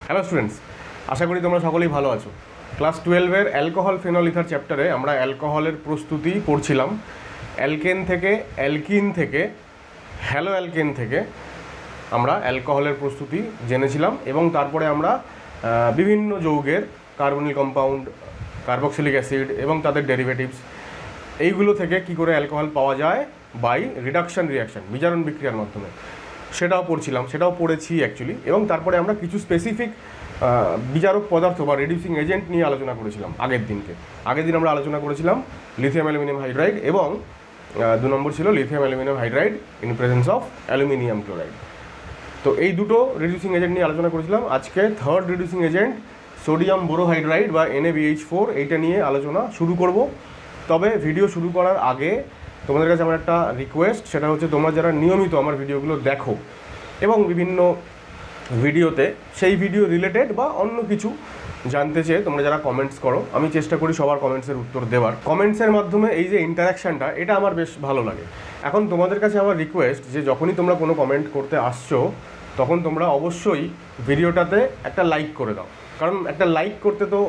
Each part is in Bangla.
হ্যালো স্টুডেন্টস, আশা করি তোমরা সকলেই ভালো আছো। ক্লাস 12-এর অ্যালকোহল ফেনল ইথার চ্যাপ্টারে আমরা অ্যালকোহলের প্রস্তুতি পড়ছিলাম। অ্যালকেন থেকে, অ্যালকিন থেকে, হ্যালো অ্যালকেন থেকে আমরা অ্যালকোহলের প্রস্তুতি জেনেছিলাম এবং তারপরে আমরা বিভিন্ন যৌগের কার্বনিল কম্পাউন্ড, কার্বক্সিলিক অ্যাসিড এবং তাদের ডেরিভেটিভস, এইগুলো থেকে কি করে অ্যালকোহল পাওয়া যায় বাই রিডাকশন রিয়াকশন, বিজারণ বিক্রিয়ার মাধ্যমে, সেটাও পড়ছিলাম, সেটাও পড়েছি অ্যাকচুয়ালি। এবং তারপরে আমরা কিছু স্পেসিফিক বিজারক পদার্থ বা রিডিউসিং এজেন্ট নিয়ে আলোচনা করেছিলাম আগের দিন আমরা আলোচনা করেছিলাম লিথিয়াম অ্যালুমিনিয়াম হাইড্রাইড এবং 2 নম্বর ছিল lithium aluminium hydride in presence of aluminium chloride. তো এই দুটো রিডিউসিং এজেন্ট নিয়ে আলোচনা করেছিলাম। আজকে থার্ড রিডিউসিং এজেন্ট সোডিয়াম বোরোহাইড্রাইড বা NaBH4, এইটা নিয়ে আলোচনা শুরু করব। তবে ভিডিও শুরু করার আগে তোমাদের কাছে আমার একটা রিকোয়েস্ট, সেটা হচ্ছে তোমরা যারা নিয়মিত আমার ভিডিওগুলো দেখো এবং বিভিন্ন ভিডিওতে সেই ভিডিও রিলেটেড বা অন্য কিছু জানতে চেয়ে তোমরা যারা কমেন্টস করো, আমি চেষ্টা করি সবার কমেন্টসের উত্তর দেওয়ার। কমেন্টসের মাধ্যমে এই যে ইন্টারাকশানটা, এটা আমার বেশ ভালো লাগে। এখন তোমাদের কাছে আমার রিকোয়েস্ট যে যখনই তোমরা কোনো কমেন্ট করতে আসছো তখন তোমরা অবশ্যই ভিডিওটাতে একটা লাইক করে দাও, কারণ একটা লাইক করতে তো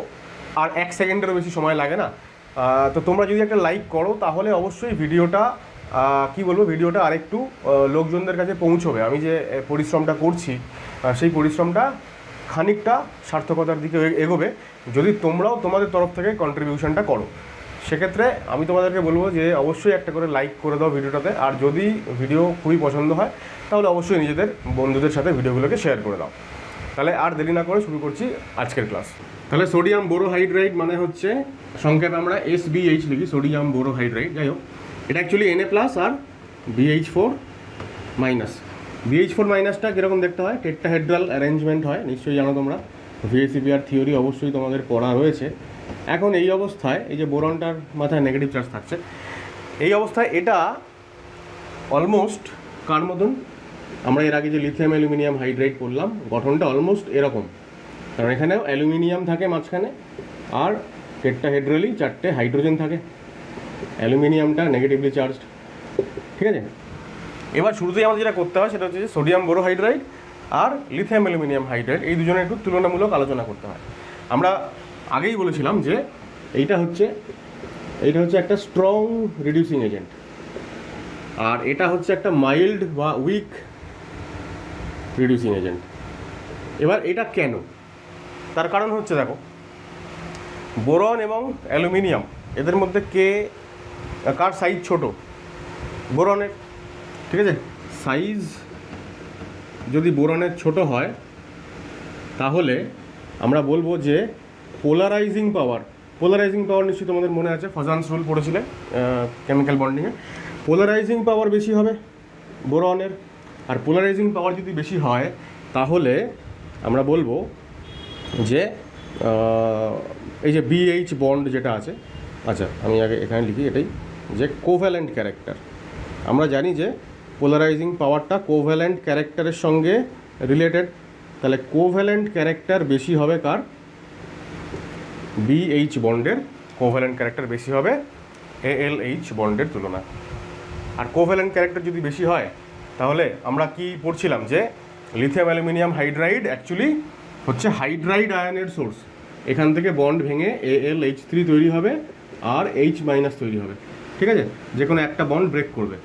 আর 1 সেকেন্ডেরও বেশি সময় লাগে না। তো তোমরা যদি একটা লাইক করো তাহলে অবশ্যই ভিডিওটা ভিডিওটা আরেকটু লোকজনদের কাছে পৌঁছবে। আমি যে পরিশ্রমটা করছি সেই পরিশ্রমটা খানিকটা সার্থকতার দিকে এগোবে যদি তোমরাও তোমাদের তরফ থেকে কন্ট্রিবিউশনটা করো। সেক্ষেত্রে আমি তোমাদেরকে বলবো যে অবশ্যই একটা করে লাইক করে দাও ভিডিওটাতে, আর যদি ভিডিও খুবই পছন্দ হয় তাহলে অবশ্যই নিজেদের বন্ধুদের সাথে ভিডিওগুলোকে শেয়ার করে দাও। তাহলে আর দেরি না করে শুরু করছি আজকের ক্লাস। তাহলে সোডিয়াম বোরোহাইড্রাইড মানে হচ্ছে সংক্ষেপে আমরা SBH লিখি, সোডিয়াম বোরোহাইড্রাইড। যাই হোক, এটা অ্যাকচুয়ালি Na+ আর BH4-। BH4- কীরকম দেখতে হয়? টেট্রাহেড্রাল অ্যারেঞ্জমেন্ট হয়, নিশ্চয়ই জানো তোমরা। VSEPR থিওরি অবশ্যই তোমাদের পড়া রয়েছে। এখন এই অবস্থায় এই যে বোরনটার মাথায় নেগেটিভ চার্জ থাকছে, এই অবস্থায় এটা অলমোস্ট কার মতন? আমরা এর আগে যে লিথিয়াম অ্যালুমিনিয়াম হাইড্রাইড করলাম, গঠনটা অলমোস্ট এরকম, কারণ এখানেও অ্যালুমিনিয়াম থাকে মাঝখানে আর টেট্রাহেড্রালি 4টে হাইড্রোজেন থাকে। অ্যালুমিনিয়ামটা নেগেটিভলি চার্জড, ঠিক আছে? এবার শুরুতেই আমাদের যেটা করতে হয় সেটা হচ্ছে যে সোডিয়াম বোরোহাইড্রাইড আর লিথিয়াম অ্যালুমিনিয়াম হাইড্রাইড এই দুজনের একটু তুলনামূলক আলোচনা করতে হয়। আমরা আগেই বলেছিলাম যে এইটা হচ্ছে একটা স্ট্রং রিডিউসিং এজেন্ট আর এটা হচ্ছে একটা মাইল্ড বা উইক রিডিউসিং এজেন্ট। এবার এটা কেন? তার কারণ হচ্ছে, দেখো, বোরন এবং অ্যালুমিনিয়াম এদের মধ্যে কার সাইজ ছোট? বোরনের, ঠিক আছে? সাইজ যদি বোরনের ছোট হয় তাহলে আমরা বলবো যে পোলারাইজিং পাওয়ার নিশ্চয়ই তোমাদের মনে আছে, ফাজান্স রুল পড়েছিলে কেমিক্যাল বন্ডিংয়ে। পোলারাইজিং পাওয়ার বেশি হবে বোরনের, আর পোলারাইজিং পাওয়ার যদি বেশি হয় তাহলে আমরা বলবো যে এই যে BH বন্ড যেটা আছে, আচ্ছা আমি আগে এখানে লিখি এটাই, যে কোভ্যালেন্ট ক্যারেক্টার। আমরা জানি যে পোলারাইজিং পাওয়ারটা কোভ্যালেন্ট ক্যারেক্টারের সঙ্গে রিলেটেড, তাহলে কোভ্যালেন্ট ক্যারেক্টার বেশি হবে কার? BH বন্ডের কোভ্যালেন্ট ক্যারেক্টার বেশি হবে ALH বন্ডের তুলনায়। আর কোভ্যালেন্ট ক্যারেক্টার যদি বেশি হয় তাহলে আমরা কি পড়ছিলাম যে লিথিয়াম অ্যালুমিনিয়াম হাইড্রাইড অ্যাকচুয়ালি হচ্ছে হাইড্রাইড আয়নের সোর্স। এখান থেকে বন্ড ভেঙে ALH3 তৈরি হবে আর H- তৈরি হবে, ঠিক আছে? যে কোনো একটা বন্ড ব্রেক করবে।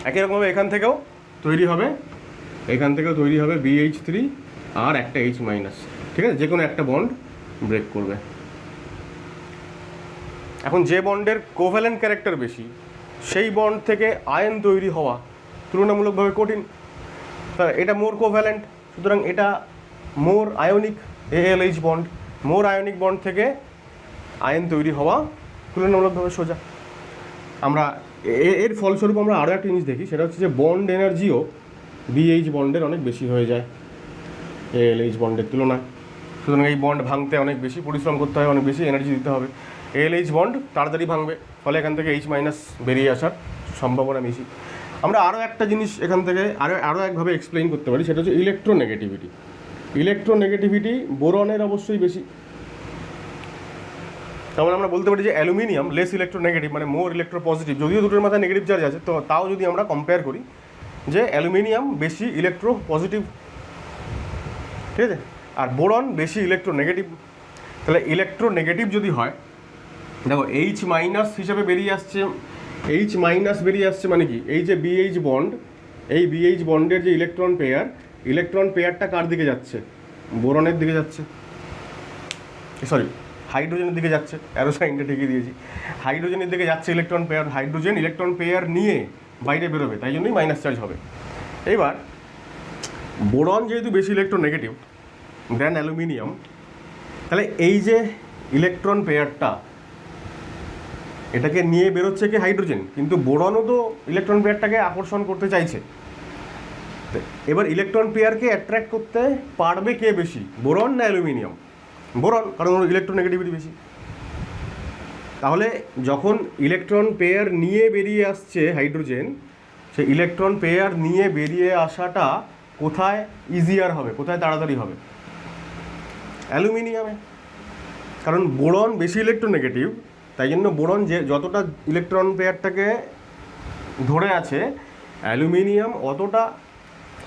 একই রকমভাবে এখান থেকেও তৈরি হবে BH3 আর একটা H-, ঠিক আছে? যে কোনো একটা বন্ড ব্রেক করবে। এখন যে বন্ডের কোভ্যালেন্ট ক্যারেক্টার বেশি সেই বন্ড থেকে আয়ন তৈরি হওয়া তুলনামূলকভাবে কঠিন। তা এটা মোর কোভ্যালেন্ট, সুতরাং এটা মোর আয়নিক। ALH বন্ড, মোর আয়নিক বন্ড থেকে আয়ন তৈরি হওয়া তুলনামূলকভাবে সোজা। আমরা এর ফলস্বরূপ আমরা আরও একটা জিনিস দেখি, সেটা হচ্ছে যে বন্ড এনার্জিও BH বন্ডের অনেক বেশি হয়ে যায় ALH বন্ডের তুলনায়। সুতরাং এই বন্ড ভাঙতে অনেক বেশি পরিশ্রম করতে হয়, অনেক বেশি এনার্জি দিতে হবে। ALH বন্ড তাড়াতাড়ি ভাঙবে, ফলে এখান থেকে H- বেরিয়ে আসার সম্ভাবনা বেশি। আমরা আরও একটা জিনিস এখান থেকে আরও একভাবে এক্সপ্লেইন করতে পারি, সেটা হচ্ছে ইলেকট্রোনেগেটিভিটি বোরনের অবশ্যই বেশি। তারপরে আমরা বলতে পারি যে অ্যালুমিনিয়াম লেস ইলেকট্রোনেগেটিভ, মানে মোর ইলেকট্রোপজিটিভ। যদিও দুটোর মাথায় নেগেটিভ চার্জ আছে, তো তাও যদি আমরা কম্পেয়ার করি যে অ্যালুমিনিয়াম বেশি ইলেকট্রোপজিটিভ। ঠিক আছে। আর বোরন বেশি ইলেকট্রোনেগেটিভ, তাহলে ইলেকট্রোনেগেটিভ যদি হয়, দেখো এইচ মাইনাস হিসাবে বেরিয়ে আসছে, এইচ মাইনাস বেরিয়ে আসছে মানে কি, এই যে বিএইচ বন্ড, এই বিএইচ বন্ডের যে ইলেকট্রন পেয়ারটা কার দিকে যাচ্ছে, বোরনের দিকে যাচ্ছে, সরি হাইড্রোজেনের দিকে যাচ্ছে, অ্যারো সাইনটা ঠিকই দিয়েছি, হাইড্রোজেনের দিকে যাচ্ছে electron pair, hydrogen electron pair নিয়ে বাইরে বেরোবে, তাই জন্যই মাইনাস চার্জ হবে। এইবার বোরন যেহেতু বেশি ইলেকট্রোনেগেটিভ দেন অ্যালুমিনিয়াম, তাহলে এই যে ইলেকট্রন পেয়ারটা এটাকে নিয়ে বেরোচ্ছে কি হাইড্রোজেন, কিন্তু বোরনও তো ইলেকট্রন পেয়ারটাকে আকর্ষণ করতে চাইছে। এবার ইলেকট্রন পেয়ারকে অ্যাট্রাক্ট করতে পারবে কে বেশি, বোরন না অ্যালুমিনিয়াম? বোরন, কারণ ওর ইলেকট্রোনেগেটিভিটি বেশি। তাহলে যখন ইলেকট্রন পেয়ার নিয়ে বেরিয়ে আসছে হাইড্রোজেন, সেই ইলেকট্রন পেয়ার নিয়ে বেরিয়ে আসাটা কোথায় ইজিয়ার হবে, কোথায় তাড়াতাড়ি হবে? অ্যালুমিনিয়ামে, কারণ বোরন বেশি ইলেকট্রোনেগেটিভ, তাই জন্য বোরন যে যতটা ইলেকট্রন পেয়ারটাকে ধরে আছে, অ্যালুমিনিয়াম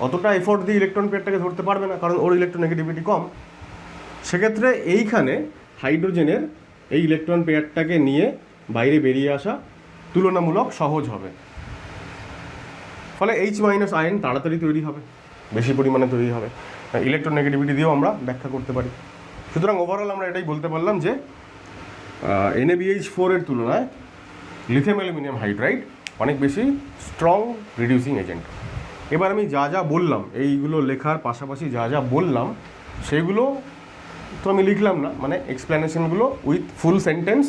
অতটা এফোর্ট দিয়ে ইলেকট্রন পেয়ারটাকে ধরতে পারবে না, কারণ ওর ইলেকট্রোনেগেটিভিটি কম। সেক্ষেত্রে এইখানে হাইড্রোজেনের এই ইলেকট্রন পেয়ারটাকে নিয়ে বাইরে বেরিয়ে আসা তুলনামূলক সহজ হবে, ফলে এইচ মাইনাস আয়ন তাড়াতাড়ি তৈরি হবে, বেশি পরিমাণে তৈরি হবে। ইলেকট্রোনেগেটিভিটি দিয়েও আমরা ব্যাখ্যা করতে পারি। সুতরাং ওভারঅল আমরা এটাই বলতে পারলাম যে NaBH4 এর তুলনায় লিথিয়াম অ্যালুমিনিয়াম হাইড্রাইড অনেক বেশি স্ট্রং রিডিউসিং এজেন্ট। এবার আমি যা যা বললাম, এইগুলো লেখার পাশাপাশি যা যা বললাম সেগুলো তো আমি লিখলাম না, মানে এক্সপ্লেনেশনগুলো উইথ ফুল সেন্টেন্স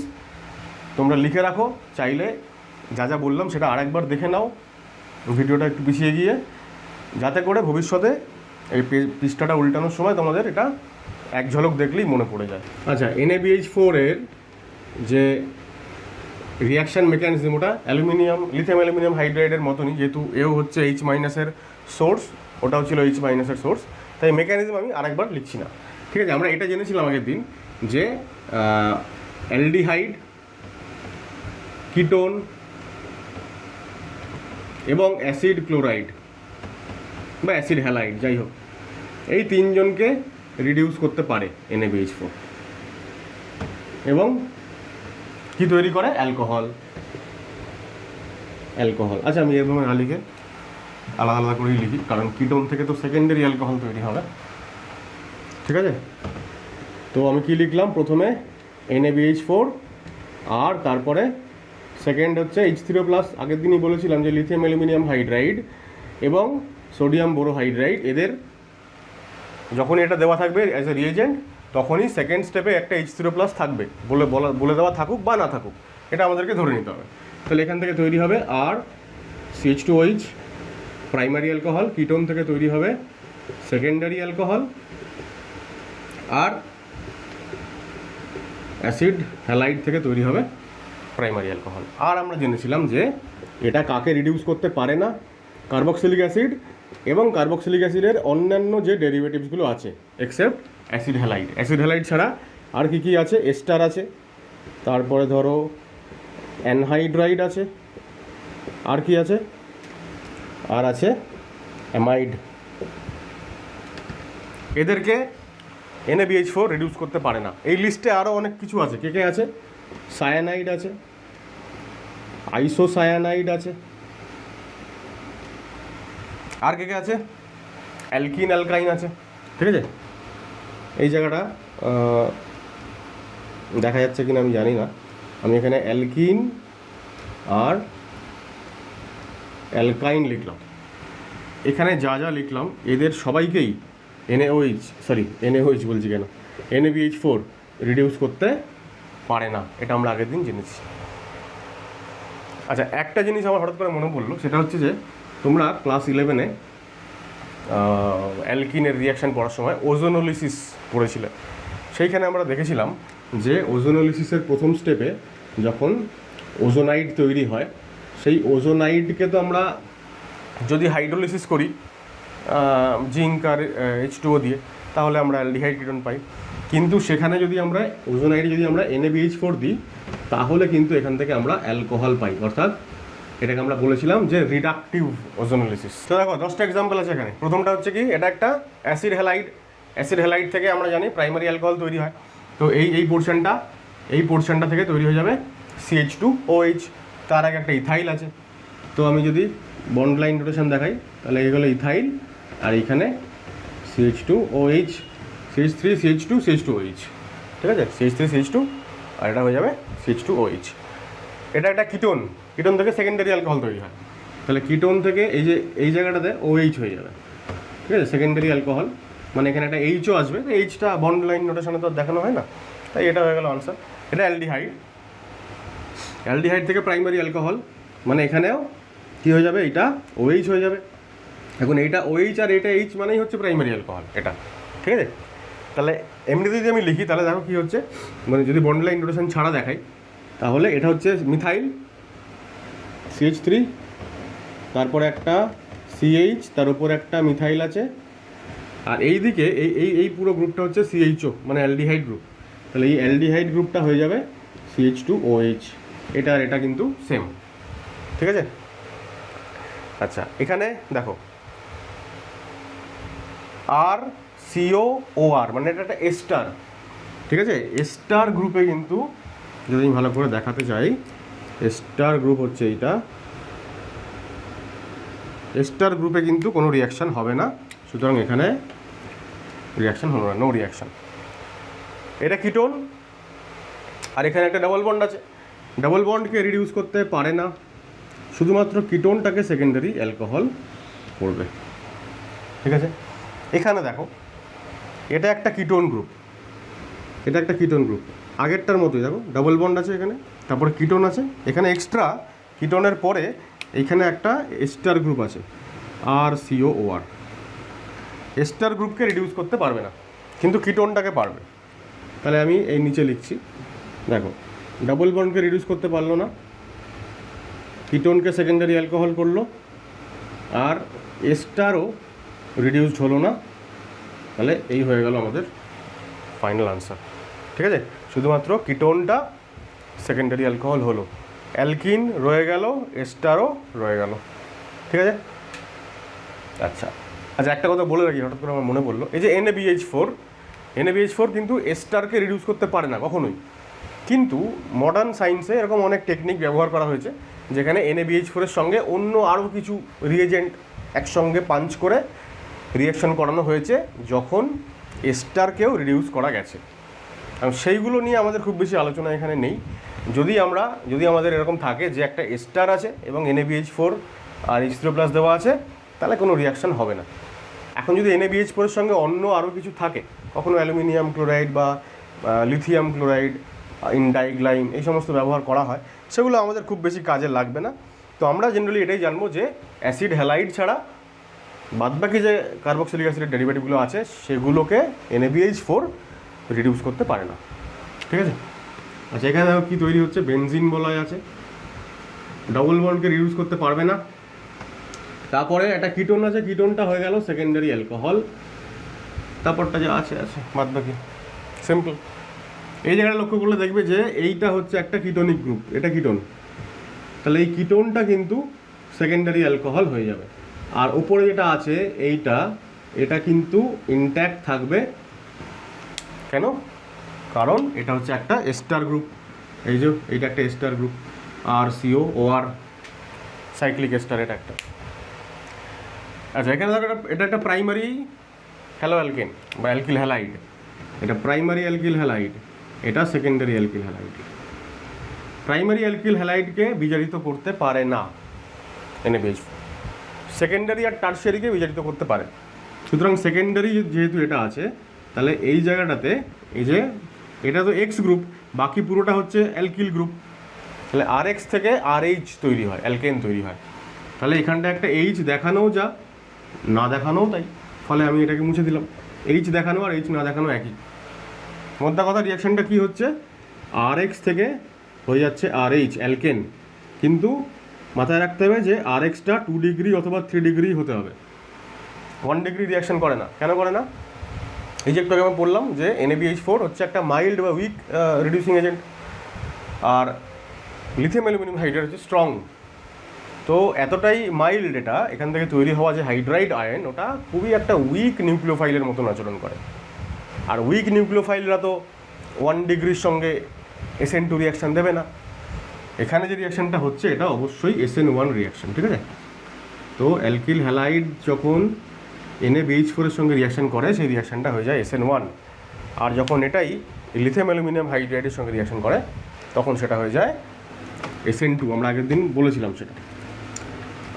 তোমরা লিখে রাখো, চাইলে যা যা বললাম সেটা আরেকবার দেখে নাও ভিডিওটা একটু পিছিয়ে গিয়ে, যাতে করে ভবিষ্যতে এই পৃষ্ঠাটা উল্টানোর সময় তোমাদের এটা এক ঝলক দেখলেই মনে পড়ে যায়। আচ্ছা, NaBH4 এর যে রিয়াকশান মেকানিজম, ওটা লিথিয়াম অ্যালুমিনিয়াম হাইড্রাইডের মতনই, যেহেতু এও হচ্ছে এইচ মাইনাসের সোর্স, ওটাও ছিল এইচ মাইনাসের সোর্স, তাই মেকানিজম আমি আরেকবার লিখছি না। ঠিক আছে, আমরা এটা জেনেছিলাম আগের দিন যে অ্যালডিহাইড, কিটোন এবং অ্যাসিড ক্লোরাইড বা অ্যাসিড হ্যালাইড, যাই হোক, এই তিনজনকে রিডিউস করতে পারে NaBH4, এবং কি তৈরি করে, অ্যালকোহল। আচ্ছা, আমি এরভাবে না লিখে আলাদা আলাদা করেই লিখি, কারণ কিটোন থেকে তো সেকেন্ডারি অ্যালকোহল তৈরি হবে। ঠিক আছে, তো আমি কি লিখলাম, প্রথমে NaBH4 আর তারপরে সেকেন্ড হচ্ছে H3+, আগের দিনই বলেছিলাম যে লিথিয়াম অ্যালুমিনিয়াম হাইড্রাইড এবং সোডিয়াম বোরোহাইড্রাইড, এদের যখনই এটা দেওয়া থাকবে অ্যাজ এ রিয়েজেন্ট, তখনই সেকেন্ড স্টেপে একটা H3+ থাকবে, বলে দেওয়া থাকুক বা না থাকুক, এটা আমাদেরকে ধরে নিতে হবে। তাহলে এখান থেকে তৈরি হবে আর CH2OH প্রাইমারি অ্যালকোহল, কিটোন থেকে তৈরি হবে সেকেন্ডারি অ্যালকোহল, আর অ্যাসিড হ্যালাইড থেকে তৈরি হবে প্রাইমারি অ্যালকোহল। আর আমরা জেনেছিলাম যে এটা কাকে রিডিউস করতে পারে না, কার্বক্সিলিক অ্যাসিড এবং কার্বক্সিলিক অ্যাসিডের অন্যান্য যে ডেরিভেটিভসগুলো আছে except acid halide. Acid halide ছাড়া আর কি কি আছে, এস্টার আছে, তারপরে ধরো অ্যানহাইড্রাইড আছে, আর কি আছে, আর আছে অ্যামাইড। এদেরকে NaBH4 রিডিউস করতে পারে না। এই লিস্টে আরও অনেক কিছু আছে, কে কে আছে, সায়ানাইড আছে, আইসোসায়ানাইড আছে, আর কে কে আছে, অ্যালকিন অ্যালকাইন আছে। ঠিক আছে, এই জায়গাটা দেখা যাচ্ছে কিনা আমি জানি না, আমি এখানে অ্যালকিন আর অ্যালকাইন লিখলাম। এখানে যা যা লিখলাম এদের সবাইকেই NaOH বলছি কেন, NaBH4 রিডিউস করতে পারে না, এটা আমরা আগের দিন জেনেছি। আচ্ছা, একটা জিনিস আমার হঠাৎ করে মনে পড়লো, সেটা হচ্ছে যে তোমরা ক্লাস 11-এ অ্যালকিনের রিয়াকশান পড়ার সময় ওজোনোলিসিস পড়েছিলে। সেইখানে আমরা দেখেছিলাম যে ওজোনোলিসিসের প্রথম স্টেপে যখন ওজোনাইড তৈরি হয়, সেই ওজোনাইডকে তো আমরা যদি হাইড্রোলিসিস করি জিঙ্ক আর H2O দিয়ে, তাহলে আমরা অ্যালডিহাইড কিটোন পাই। কিন্তু সেখানে যদি আমরা ওজোনাইডে যদি আমরা NaBH4 দিই, তাহলে কিন্তু এখান থেকে আমরা অ্যালকোহল পাই, অর্থাৎ এটাকে আমরা বলেছিলাম যে রিডাকটিভ ওজোনোলিসিস। তো দেখো 10টা এক্সাম্পল আছে এখানে। প্রথমটা হচ্ছে কি, এটা একটা অ্যাসিড হ্যালাইড, অ্যাসিড হ্যালাইড থেকে আমরা জানি প্রাইমারি অ্যালকোহল তৈরি হয়। তো এই পোর্শনটা থেকে তৈরি হয়ে যাবে CH2OH। তার আগে একটা ইথাইল আছে। তো আমি যদি বন্ড লাইন রোটেশন দেখাই তাহলে এগুলো ইথাইল, আর এইখানে CH2OH, CH3CH2CH2OH, ঠিক আছে, CH3CH2, আর এটা হয়ে যাবে CH2OH। এটা একটা কিটোন থেকে সেকেন্ডারি অ্যালকোহল তৈরি হয়। তাহলে কিটোন থেকে এই জায়গাটাতে OH হয়ে যাবে, ঠিক আছে, সেকেন্ডারি অ্যালকোহল। মানে এখানে একটা এইচও আসবে, তো এইচটা বন্ড লাইন নোটেশনে তো দেখানো হয় না, তাই এটা হয়ে গেল আনসার। এটা অ্যালডিহাইড থেকে প্রাইমারি অ্যালকোহল, মানে এখানেও কী হয়ে যাবে, এটা OH হয়ে যাবে। এখন এইটা OH আর এটা H মানেই হচ্ছে প্রাইমারি অ্যালকোহল এটা, ঠিক আছে। তাহলে এমনিতে যদি আমি লিখি তাহলে দেখো কী হচ্ছে, মানে যদি বন্ড লাইন নোটেশন ছাড়া দেখাই তাহলে এটা হচ্ছে মিথাইল CH3, তারপরে একটা CH, তার উপর একটা মিথাইল আছে, আর এই দিকে এই পুরো গ্রুপটা হচ্ছে CHO, মানে অ্যালডিহাইড গ্রুপ। তাহলে এই অ্যালডিহাইড গ্রুপটা হয়ে যাবে CH2OH। এটা আর এটা কিন্তু সেম, ঠিক আছে। আচ্ছা, এখানে দেখো RCOOR, মানে এটা একটা এস্টার, ঠিক আছে। এস্টার গ্রুপে কিন্তু যদি আমি ভালো করে দেখাতে চাই, এস্টার গ্রুপ হচ্ছে এইটা। এস্টার গ্রুপে কিন্তু কোনো রিয়াকশান হবে না, সুতরাং এখানে রিয়াকশান হলো না, নো রিয়াকশান। এটা কিটোন, আর এখানে একটা ডাবল বন্ড আছে। ডাবল বন্ডকে রিডিউস করতে পারে না, শুধুমাত্র কিটোনটাকে সেকেন্ডারি অ্যালকোহল করবে, ঠিক আছে। এখানে দেখো এটা একটা কিটোন গ্রুপ, আগেরটার মতোই। দেখো ডাবল বন্ড আছে এখানে, তারপরে কিটোন আছে এখানে এক্সট্রা। কিটোনের পরে এইখানে একটা এস্টার গ্রুপ আছে RCOOR। এস্টার গ্রুপকে রিডিউস করতে পারবে না, কিন্তু কিটোনটাকে পারবে। তাহলে আমি এই নিচে লিখছি, দেখো ডাবল বন্ডকে রিডিউস করতে পারলো না, কিটোনকে সেকেন্ডারি অ্যালকোহল করলো, আর এস্টারও রিডিউসড হলো না। তাহলে এই হয়ে গেল আমাদের ফাইনাল আনসার, ঠিক আছে। শুধুমাত্র কিটোনটা সেকেন্ডারি অ্যালকোহল হলো, অ্যালকিন রয়ে গেল, এস্টারও রয়ে গেল, ঠিক আছে। আচ্ছা, একটা কথা বলে রাখি, হঠাৎ করে আমার মনে পড়লো, এই যে NaBH4 কিন্তু এস্টারকে রিডিউস করতে পারে না কখনোই। কিন্তু মডার্ন সায়েন্সে এরকম অনেক টেকনিক ব্যবহার করা হয়েছে যেখানে NaBH4 এর সঙ্গে অন্য আরও কিছু রিয়েজেন্ট একসঙ্গে পাঞ্চ করে রিয়াকশন করানো হয়েছে যখন এস্টারকেও রিডিউস করা গেছে। সেইগুলো নিয়ে আমাদের খুব বেশি আলোচনা এখানে নেই। যদি আমাদের এরকম থাকে যে একটা এস্টার আছে এবং NaBH4 আর H3+ দেওয়া আছে, তাহলে কোনো রিয়াকশান হবে না। এখন যদি NaBH4 এর সঙ্গে অন্য আরও কিছু থাকে, কখনো অ্যালুমিনিয়াম ক্লোরাইড বা লিথিয়াম ক্লোরাইড, ইনডাইগ্লাইম, এই সমস্ত ব্যবহার করা হয়, সেগুলো আমাদের খুব বেশি কাজে লাগবে না। তো আমরা জেনারেলি এটাই জানবো যে অ্যাসিড হ্যালাইড ছাড়া বাদবাকি যে কার্বক্সিলিক অ্যাসিডের ডেরিভেটিভগুলো আছে সেগুলোকে NaBH4 রিডিউস করতে পারে না, ঠিক আছে। আচ্ছা, এখানে দেখো কী তৈরি হচ্ছে, বেনজিন বলয় আছে, ডবল বন্ডকে রিডিউস করতে পারবে না। তারপরে একটা কিটোন আছে, কিটোনটা হয়ে গেল সেকেন্ডারি অ্যালকোহল। তারপরটা যা আছে বাদবাকি সিম্পল। এই জায়গাটা লক্ষ্য করলে দেখবে যে এইটা হচ্ছে একটা কিটোনিক গ্রুপ, এটা কিটোন। তাহলে এই কিটোনটা কিন্তু সেকেন্ডারি অ্যালকোহল হয়ে যাবে, আর উপরে যেটা আছে এটা কিন্তু ইনট্যাক্ট থাকবে। কেন? কারণ এটা হচ্ছে একটা এস্টার গ্রুপ। এইটা একটা ester group, RCOOR, cyclic ester, এটা একটা। আচ্ছা, এখানে দেখো এটা একটা প্রাইমারি হ্যালো অ্যালকেন বা অ্যালকিল হ্যালাইড। এটা প্রাইমারি অ্যালকিল হ্যালাইড, এটা secondary alkyl halide. Primary alkyl হ্যালাইডকে বিজারিত করতে পারে না NaBH4, সেকেন্ডারি আর টার্সিয়ারিকে বিজারিত করতে পারে। সুতরাং সেকেন্ডারি যেহেতু এটা আছে, তাহলে এই জায়গাটাতে এই যে এটা তো X গ্রুপ, বাকি পুরোটা হচ্ছে অ্যালকিল গ্রুপ। তাহলে RX থেকে RH তৈরি হয়, অ্যালকেন তৈরি হয়। তাহলে এখানটা একটা H দেখানোও যা, না দেখানোও তাই, ফলে আমি এটাকে মুছে দিলাম। H দেখানো আর H না দেখানো একই। মোদ্দা কথা, রিয়াকশানটা কী হচ্ছে, RX থেকে হয়ে যাচ্ছে RH, অ্যালকেন। কিন্তু মাথায় রাখতে হবে যে RXটা 2 ডিগ্রি অথবা 3 ডিগ্রি হতে হবে, 1 ডিগ্রি রিয়াকশান করে না। কেন করে না? এই যে একটু আগে আমি বললাম যে NaBH4 হচ্ছে একটা মাইল্ড বা উইক রিডিউসিং এজেন্ট, আর লিথিয়াম অ্যালুমিনিয়াম হাইড্রাইড হচ্ছে স্ট্রং। তো এতটাই মাইল্ড এটা, এখান থেকে তৈরি হওয়া যে হাইড্রাইড আয়ন, ওটা খুবই একটা উইক নিউক্লিওফাইলের মতন আচরণ করে। আর উইক নিউক্লিওফাইলরা তো 1 ডিগ্রির সঙ্গে SN2 রিয়াকশান দেবে না। এখানে যে রিয়াকশানটা হচ্ছে এটা অবশ্যই SN1 রিয়াকশান, ঠিক আছে? তো অ্যালকিল হ্যালাইড যখন NaBH4 এর সঙ্গে রিয়াকশান করে সেই রিয়াকশানটা হয়ে যায় SN1, আর যখন এটাই লিথিয়াম অ্যালুমিনিয়াম হাইড্রাইডের সঙ্গে রিয়াকশান করে তখন সেটা হয়ে যায় SN2। আমরা আগের দিন বলেছিলাম সেটা।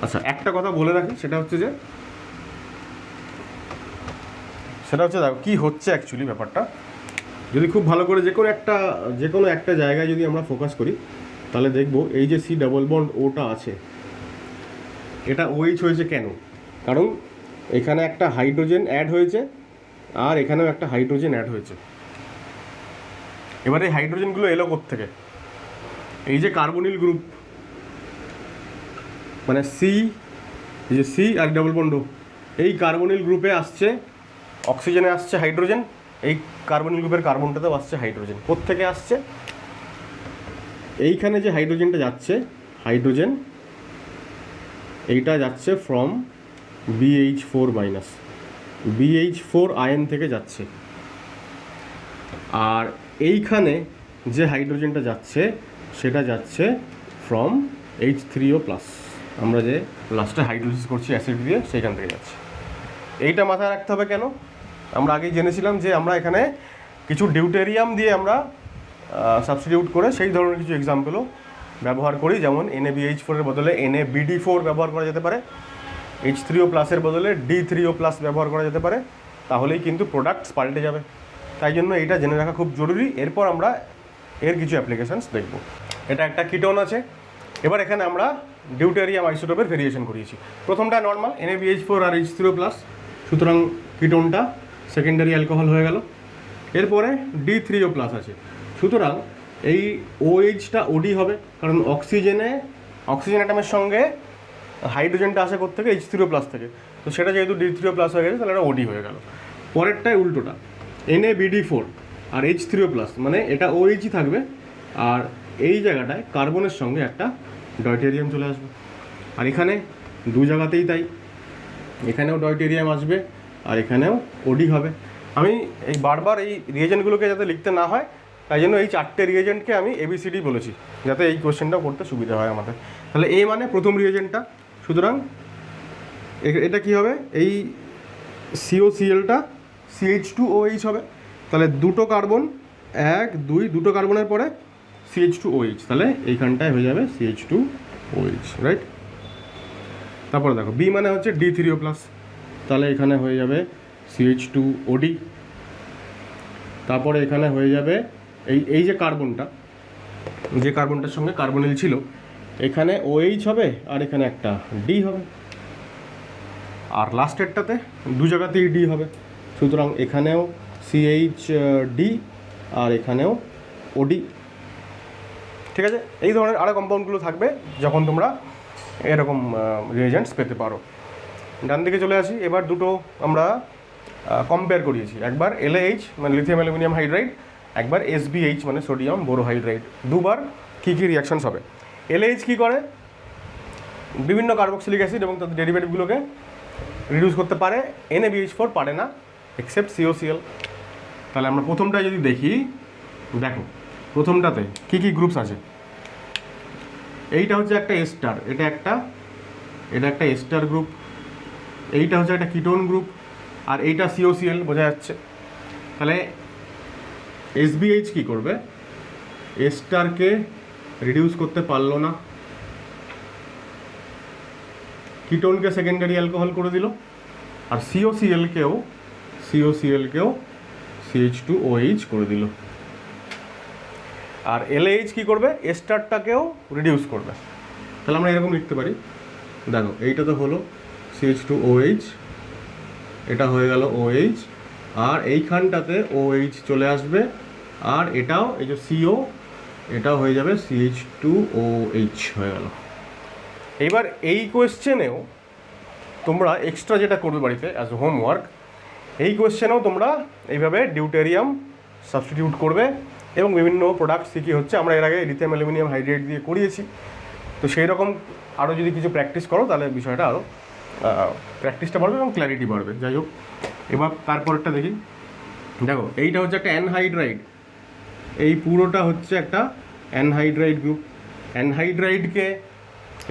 আচ্ছা, একটা কথা বলে রাখি, সেটা হচ্ছে দেখো কী হচ্ছে অ্যাকচুয়ালি ব্যাপারটা। যদি খুব ভালো করে যে কোনো একটা জায়গায় যদি আমরা ফোকাস করি তাহলে দেখব এই যে C ডাবল বন্ড ওটা আছে, এটা OH হয়েছে কেন? কারণ এখানে একটা হাইড্রোজেন অ্যাড হয়েছে আর এখানেও একটা হাইড্রোজেন অ্যাড হয়েছে। এবার এই হাইড্রোজেনগুলো এলো কোত্থেকে? এই যে কার্বনিল গ্রুপ, মানে এই যে C আর ডাবল বন্ড ও, এই কার্বনিল গ্রুপে আসছে অক্সিজেনে আসছে হাইড্রোজেন, এই কার্বনিল গ্রুপের কার্বনটাতেও আসছে হাইড্রোজেন। কোত্থেকে আসছে? এইখানে যে হাইড্রোজেনটা যাচ্ছে, হাইড্রোজেন এইটা যাচ্ছে from BH4 minus, BH4 ion থেকে যাচ্ছে। আর এইখানে যে হাইড্রোজেনটা যাচ্ছে সেটা যাচ্ছে ফ্রম H3O প্লাস, আমরা যে লাস্টে হাইড্রোলিসিস করছি অ্যাসিড দিয়ে সেইখান থেকে যাচ্ছে। এইটা মাথায় রাখতে হবে কেন? আমরা আগেই জেনেছিলাম যে আমরা এখানে কিছু ডিউটেরিয়াম দিয়ে আমরা সাবস্টিটিউট করে সেই ধরনের কিছু এক্সাম্পলও ব্যবহার করি, যেমন NaBH4 এর বদলে NaBD4 ব্যবহার করা যেতে পারে, H3O প্লাসের বদলে D3O প্লাস ব্যবহার করা যেতে পারে, তাহলেই কিন্তু প্রোডাক্টস পাল্টে যাবে। তাই জন্য এইটা জেনে রাখা খুব জরুরি। এরপর আমরা এর কিছু অ্যাপ্লিকেশানস দেখব। এটা একটা কিটোন আছে। এবার এখানে আমরা ডিউটেরিয়াম আইসোটোপের ভেরিয়েশন করিয়েছি। প্রথমটা নর্মাল NaBH4 আর H3O প্লাস, সুতরাং কিটোনটা সেকেন্ডারি অ্যালকোহল হয়ে গেল। এরপরে D3O প্লাস আছে, সুতরাং এই OHটা OD হবে, কারণ অক্সিজেন অ্যাটমের সঙ্গে হাইড্রোজেনটা আসে কোত্থেকে? H3O প্লাস থেকে, তো সেটা যেহেতু D3O প্লাস হয়ে গেছে তাহলে এটা OD হয়ে গেল। পরেরটাই উল্টোটা, NaBD4 আর H3O প্লাস, মানে এটা OHই থাকবে আর এই জায়গাটায় কার্বনের সঙ্গে একটা ডয়টেরিয়াম চলে আসবে। আর এখানে দু জায়গাতেই তাই, এখানেও ডয়টেরিয়াম আসবে আর এখানেও OD হবে। আমি এই বারবার এই রিয়েজেন্টগুলোকে যাতে লিখতে না হয় তাই জন্য এই 4টে রিয়েজেন্টকে আমি ABCD বলেছি, যাতে এই কোয়েশ্চেনটাও করতে সুবিধা হয় আমাদের। তাহলে A মানে প্রথম রিয়েজেন্টটা, সুতরাং এটা কি হবে? এই COClটা CH2OH হবে। তাহলে দুটো কার্বন, 1 2, দুটো কার্বনের পরে CH2OH, তাহলে এইখানটায় হয়ে যাবে CH2OH, রাইট? তারপরে দেখো B মানে হচ্ছে D3O প্লাস, তাহলে এখানে হয়ে যাবে CH2OD। তারপরে এখানে হয়ে যাবে এই যে কার্বনটার সঙ্গে কার্বনিল ছিল, এখানে OH হবে আর এখানে একটা D হবে, আর লাস্টেরটাতে দু জায়গাতেই D হবে, সুতরাং এখানেও CHD আর এখানেও OD। ঠিক আছে, এই ধরনের আরও কম্পাউন্ডগুলো থাকবে যখন তোমরা এরকম রিয়েজেন্টস পেতে পারো। ডান দিকে চলে আসি, এবার দুটো আমরা কম্পেয়ার করিয়েছি, একবার LaH মানে লিথিয়াম অ্যালুমিনিয়াম হাইড্রাইড, একবার SBH মানে সোডিয়াম বোরোহাইড্রাইড। দুবার কী কী রিয়াকশানস হবে? LaH কী করে? বিভিন্ন কার্বক্সিলিক অ্যাসিড এবং তাদের ডেরিভেটিভগুলোকে রিডিউস করতে পারে, NaBH4 পারে না এক্সেপ্ট COCl। তাহলে আমরা প্রথমটায় যদি দেখি, দেখো প্রথমটাতে কী কী গ্রুপস আছে। এইটা হচ্ছে একটা A স্টার, এটা একটা A স্টার গ্রুপ, এইটা হচ্ছে একটা কিটোন গ্রুপ, আর এইটা COCl বোঝা যাচ্ছে। তাহলে SBH কী করবে? A স্টারকে রিডিউস করতে পারলো না, কিটোনকে সেকেন্ডারি অ্যালকোহল করে দিল, আর COClকেও CH2OH করে দিল। আর LaH কী করবে? A স্টারটাকেও রিডিউস করবে। তাহলে আমরা এরকম লিখতে পারি, দেখো এইটা তো হলো CH2OH, এটা হয়ে গেল OH, আর এইখানটাতে OH চলে আসবে, আর এটাও এই যে CO, এটাও হয়ে যাবে CH2OH হয়ে গেল। এইবার এই কোয়েশ্চেনেও তোমরা এক্সট্রা যেটা করবে বাড়িতে অ্যাজ হোমওয়ার্ক, এই কোয়েশ্চেনেও তোমরা এইভাবে ডিউটেরিয়াম সাবস্টিটিউট করবে এবং বিভিন্ন প্রোডাক্টস কী কী হচ্ছে আমরা এর আগে লিথিয়াম অ্যালুমিনিয়াম হাইড্রাইড দিয়ে করিয়েছি। তো সেই রকম আরও যদি কিছু প্র্যাকটিস করো তাহলে বিষয়টা আরও প্র্যাকটিসটা বাড়বে এবং ক্ল্যারিটি বাড়বে। যাই হোক, এবার তারপরটা দেখি। দেখো এইটা হচ্ছে একটা অ্যানহাইড্রাইড, এই পুরোটা হচ্ছে একটা অ্যানহাইড্রাইড গ্রুপ। অ্যানহাইড্রাইডকে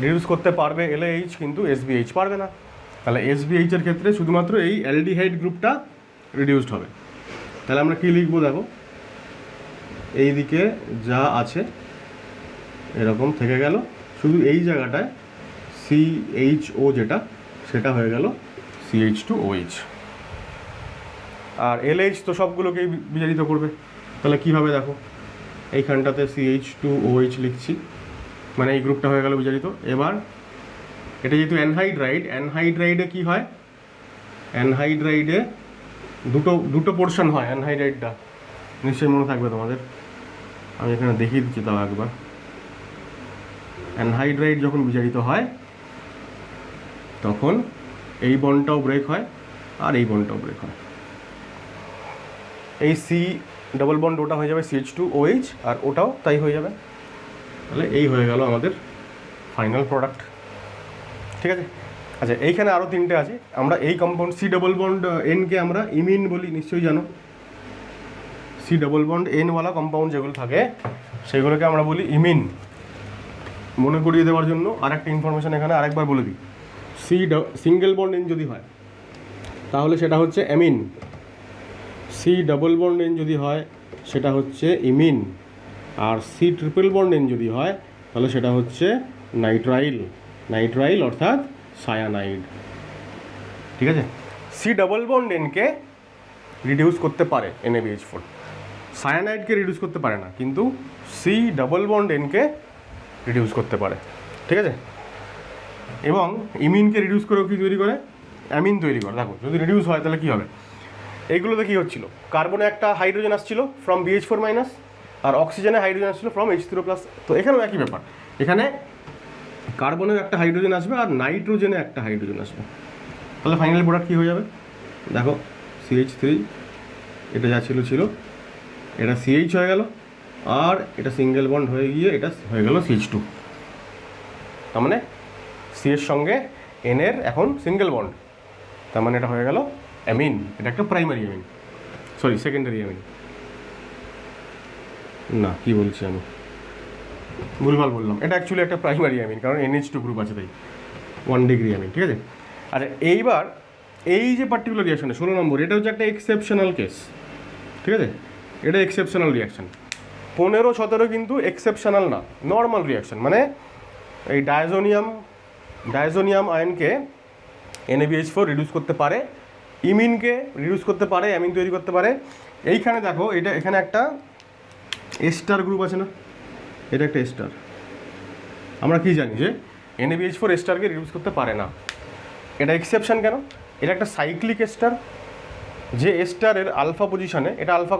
রিডিউস করতে পারবে এলএইচ, কিন্তু এসবিএইচ পারবে না। তাহলে এসবিএইচের ক্ষেত্রে শুধুমাত্র এই অ্যালডিহাইড গ্রুপটা রিডিউসড হবে। তাহলে আমরা কী লিখবো দেখো, এই দিকে যা আছে এরকম থেকে গেল, শুধু এই জায়গাটায় CHO যেটা সেটা হয়ে গেল CH2OH। আর LH তো সবগুলোকেই বিজারিত করবে। তাহলে কীভাবে দেখো, এইখানটাতে CH2OH লিখছি, মানে এই গ্রুপটা হয়ে গেল বিজারিত। এবার এটা যেহেতু অ্যানহাইড্রাইড, অ্যানহাইড্রাইডে কী হয়, অ্যানহাইড্রাইডে দুটো পোর্শন হয়। অ্যানহাইড্রাইডটা নিশ্চয়ই মনে থাকবে তোমাদের, আমি এখানে দেখিয়ে দিচ্ছি তাও একবার। অ্যানহাইড্রাইড যখন বিজারিত হয় তখন এই বন্ডটাও ব্রেক হয় আর এই বন্ডটাও ব্রেক হয়। এই C ডবল বন্ড ওটা হয়ে যাবে CH2OH, আর ওটাও তাই হয়ে যাবে। তাহলে এই হয়ে গেল আমাদের ফাইনাল প্রোডাক্ট। ঠিক আছে, আচ্ছা এইখানে আরও তিনটে আছে। আমরা এই কম্পাউন্ড C ডবল বন্ড Nকে আমরা ইমিন বলি, নিশ্চয়ই জানো। C ডবল বন্ড Nওয়ালা কম্পাউন্ড যেগুলো থাকে সেগুলোকে আমরা বলি ইমিন। মনে করিয়ে দেওয়ার জন্য আর একটা ইনফরমেশান এখানে আরেকবার বলে দিই, সিঙ্গেল বন্ড N যদি হয় তাহলে সেটা হচ্ছে amine, C double bond N যদি হয় সেটা হচ্ছে ইমিন, আর C ট্রিপল বন্ড N যদি হয় তাহলে সেটা হচ্ছে নাইট্রাইল। নাইট্রাইল অর্থাৎ সায়ানাইড। ঠিক আছে, C ডবল বন্ড Nকে রিডিউস করতে পারে NaBH4, সায়ানাইডকে রিডিউস করতে পারে না, কিন্তু C ডবল বন্ড Nকে রিডিউস করতে পারে। ঠিক আছে, এবং ইমিনকে রিডিউস করেও কি তৈরি করে, অ্যামিন তৈরি করে। দেখো যদি রিডিউস হয় তাহলে কী হবে, এইগুলোতে কী হচ্ছিল, কার্বনে একটা হাইড্রোজেন আসছিল ফ্রম BH4- আর অক্সিজেনে হাইড্রোজেন আসছিল ফ্রম H3+। তো এখানেও একই ব্যাপার, এখানে কার্বনেও একটা হাইড্রোজেন আসবে আর নাইট্রোজেনে একটা হাইড্রোজেন আসবে। তাহলে ফাইনাল প্রোডাক্ট কী হয়ে যাবে দেখো, CH3, এটা যা ছিল এটা CH হয়ে গেল, আর এটা সিঙ্গেল বন্ড হয়ে গিয়ে এটা হয়ে গেল CH2। তার মানে C এর সঙ্গে N এর এখন সিঙ্গেল বন্ড, তার মানে এটা হয়ে গেল অ্যামিন। এটা একটা primary amine, sorry secondary amine না, কি বলছি আমি ভুলভাল বললাম, এটা অ্যাকচুয়ালি একটা প্রাইমারি অ্যামিন, কারণ NH2 গ্রুপ আছে তাই 1 ডিগ্রি অ্যামিন। ঠিক আছে, আচ্ছা এইবার এই যে পার্টিকুলার রিয়াকশনটা 16 নম্বর, এটা হচ্ছে একটা এক্সেপশনাল কেস। ঠিক আছে, এটা এক্সেপশনাল রিয়াকশন। 15-17 কিন্তু এক্সেপশনাল না, নর্মাল রিয়াকশন। মানে এই ডায়াজোনিয়াম আয়নকে NaBH4 রিডিউস করতে পারে, ইমিনকে রিডিউস করতে পারে, অ্যামিন তৈরি করতে পারে। এইখানে দেখো, এটা এখানে একটা এস্টার গ্রুপ আছে না, এটা একটা এস্টার। আমরা কি জানি যে NaBH4 এস্টারকে রিডিউস করতে পারে না। এটা এক্সেপশন কেন, এটা একটা সাইক্লিক এস্টার, যে এস্টারের আলফা পজিশনে, এটা আলফা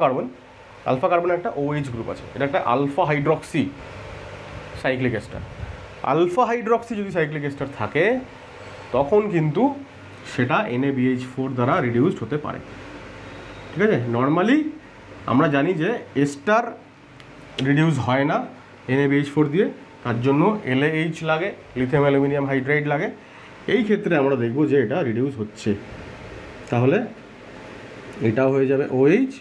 কার্বনে একটা OH গ্রুপ আছে, এটা একটা alpha hydroxy cyclic ester. Alpha hydroxy যদি সাইক্লিক এস্টার থাকে তখন কিন্তু সেটা NaBH4 দ্বারা রিডিউসড হতে পারে। ঠিক আছে, নর্মালি আমরা জানি যে এস্টার রিডিউস হয় না NaBH4 দিয়ে, তার জন্য LaH লাগে, লিথিয়াম অ্যালুমিনিয়াম হাইড্রাইড লাগে। এই ক্ষেত্রে আমরা দেখব যে এটা রিডিউস হচ্ছে, তাহলে এটাও হয়ে যাবে OH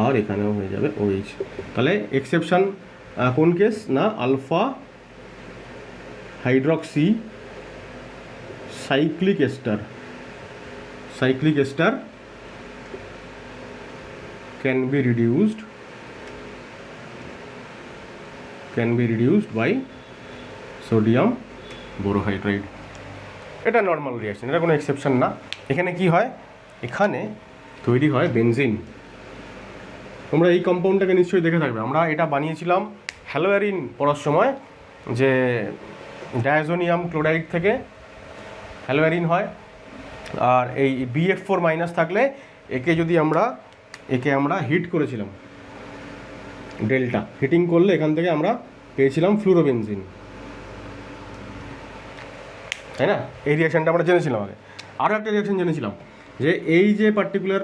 আর এখানেও হয়ে যাবে OH। তাহলে এক্সেপশন কোন কেস না, alpha hydroxy cyclic ester can be reduced by sodium borohydride. এটা নর্মাল রিয়াকশন, এটা কোনো এক্সেপশন না। এখানে কি হয়, এখানে তৈরি হয় বেনজিন। তোমরা এই কম্পাউন্ডটাকে নিশ্চয়ই দেখে থাকবে, আমরা এটা বানিয়েছিলাম হ্যালোয়ারিন পড়ার সময়, যে ডায়াজোনিয়াম ক্লোরাইড থেকে হ্যালোয়ারিন হয়, আর এই BF4- থাকলে একে আমরা হিট করেছিলাম, ডেল্টা হিটিং করলে এখান থেকে আমরা পেয়েছিলাম ফ্লুরোবেনজিন, তাই না? এই রিয়াকশানটা আমরা জেনেছিলাম আগে। আরও একটা রিয়াকশান জেনেছিলাম যে এই যে পার্টিকুলার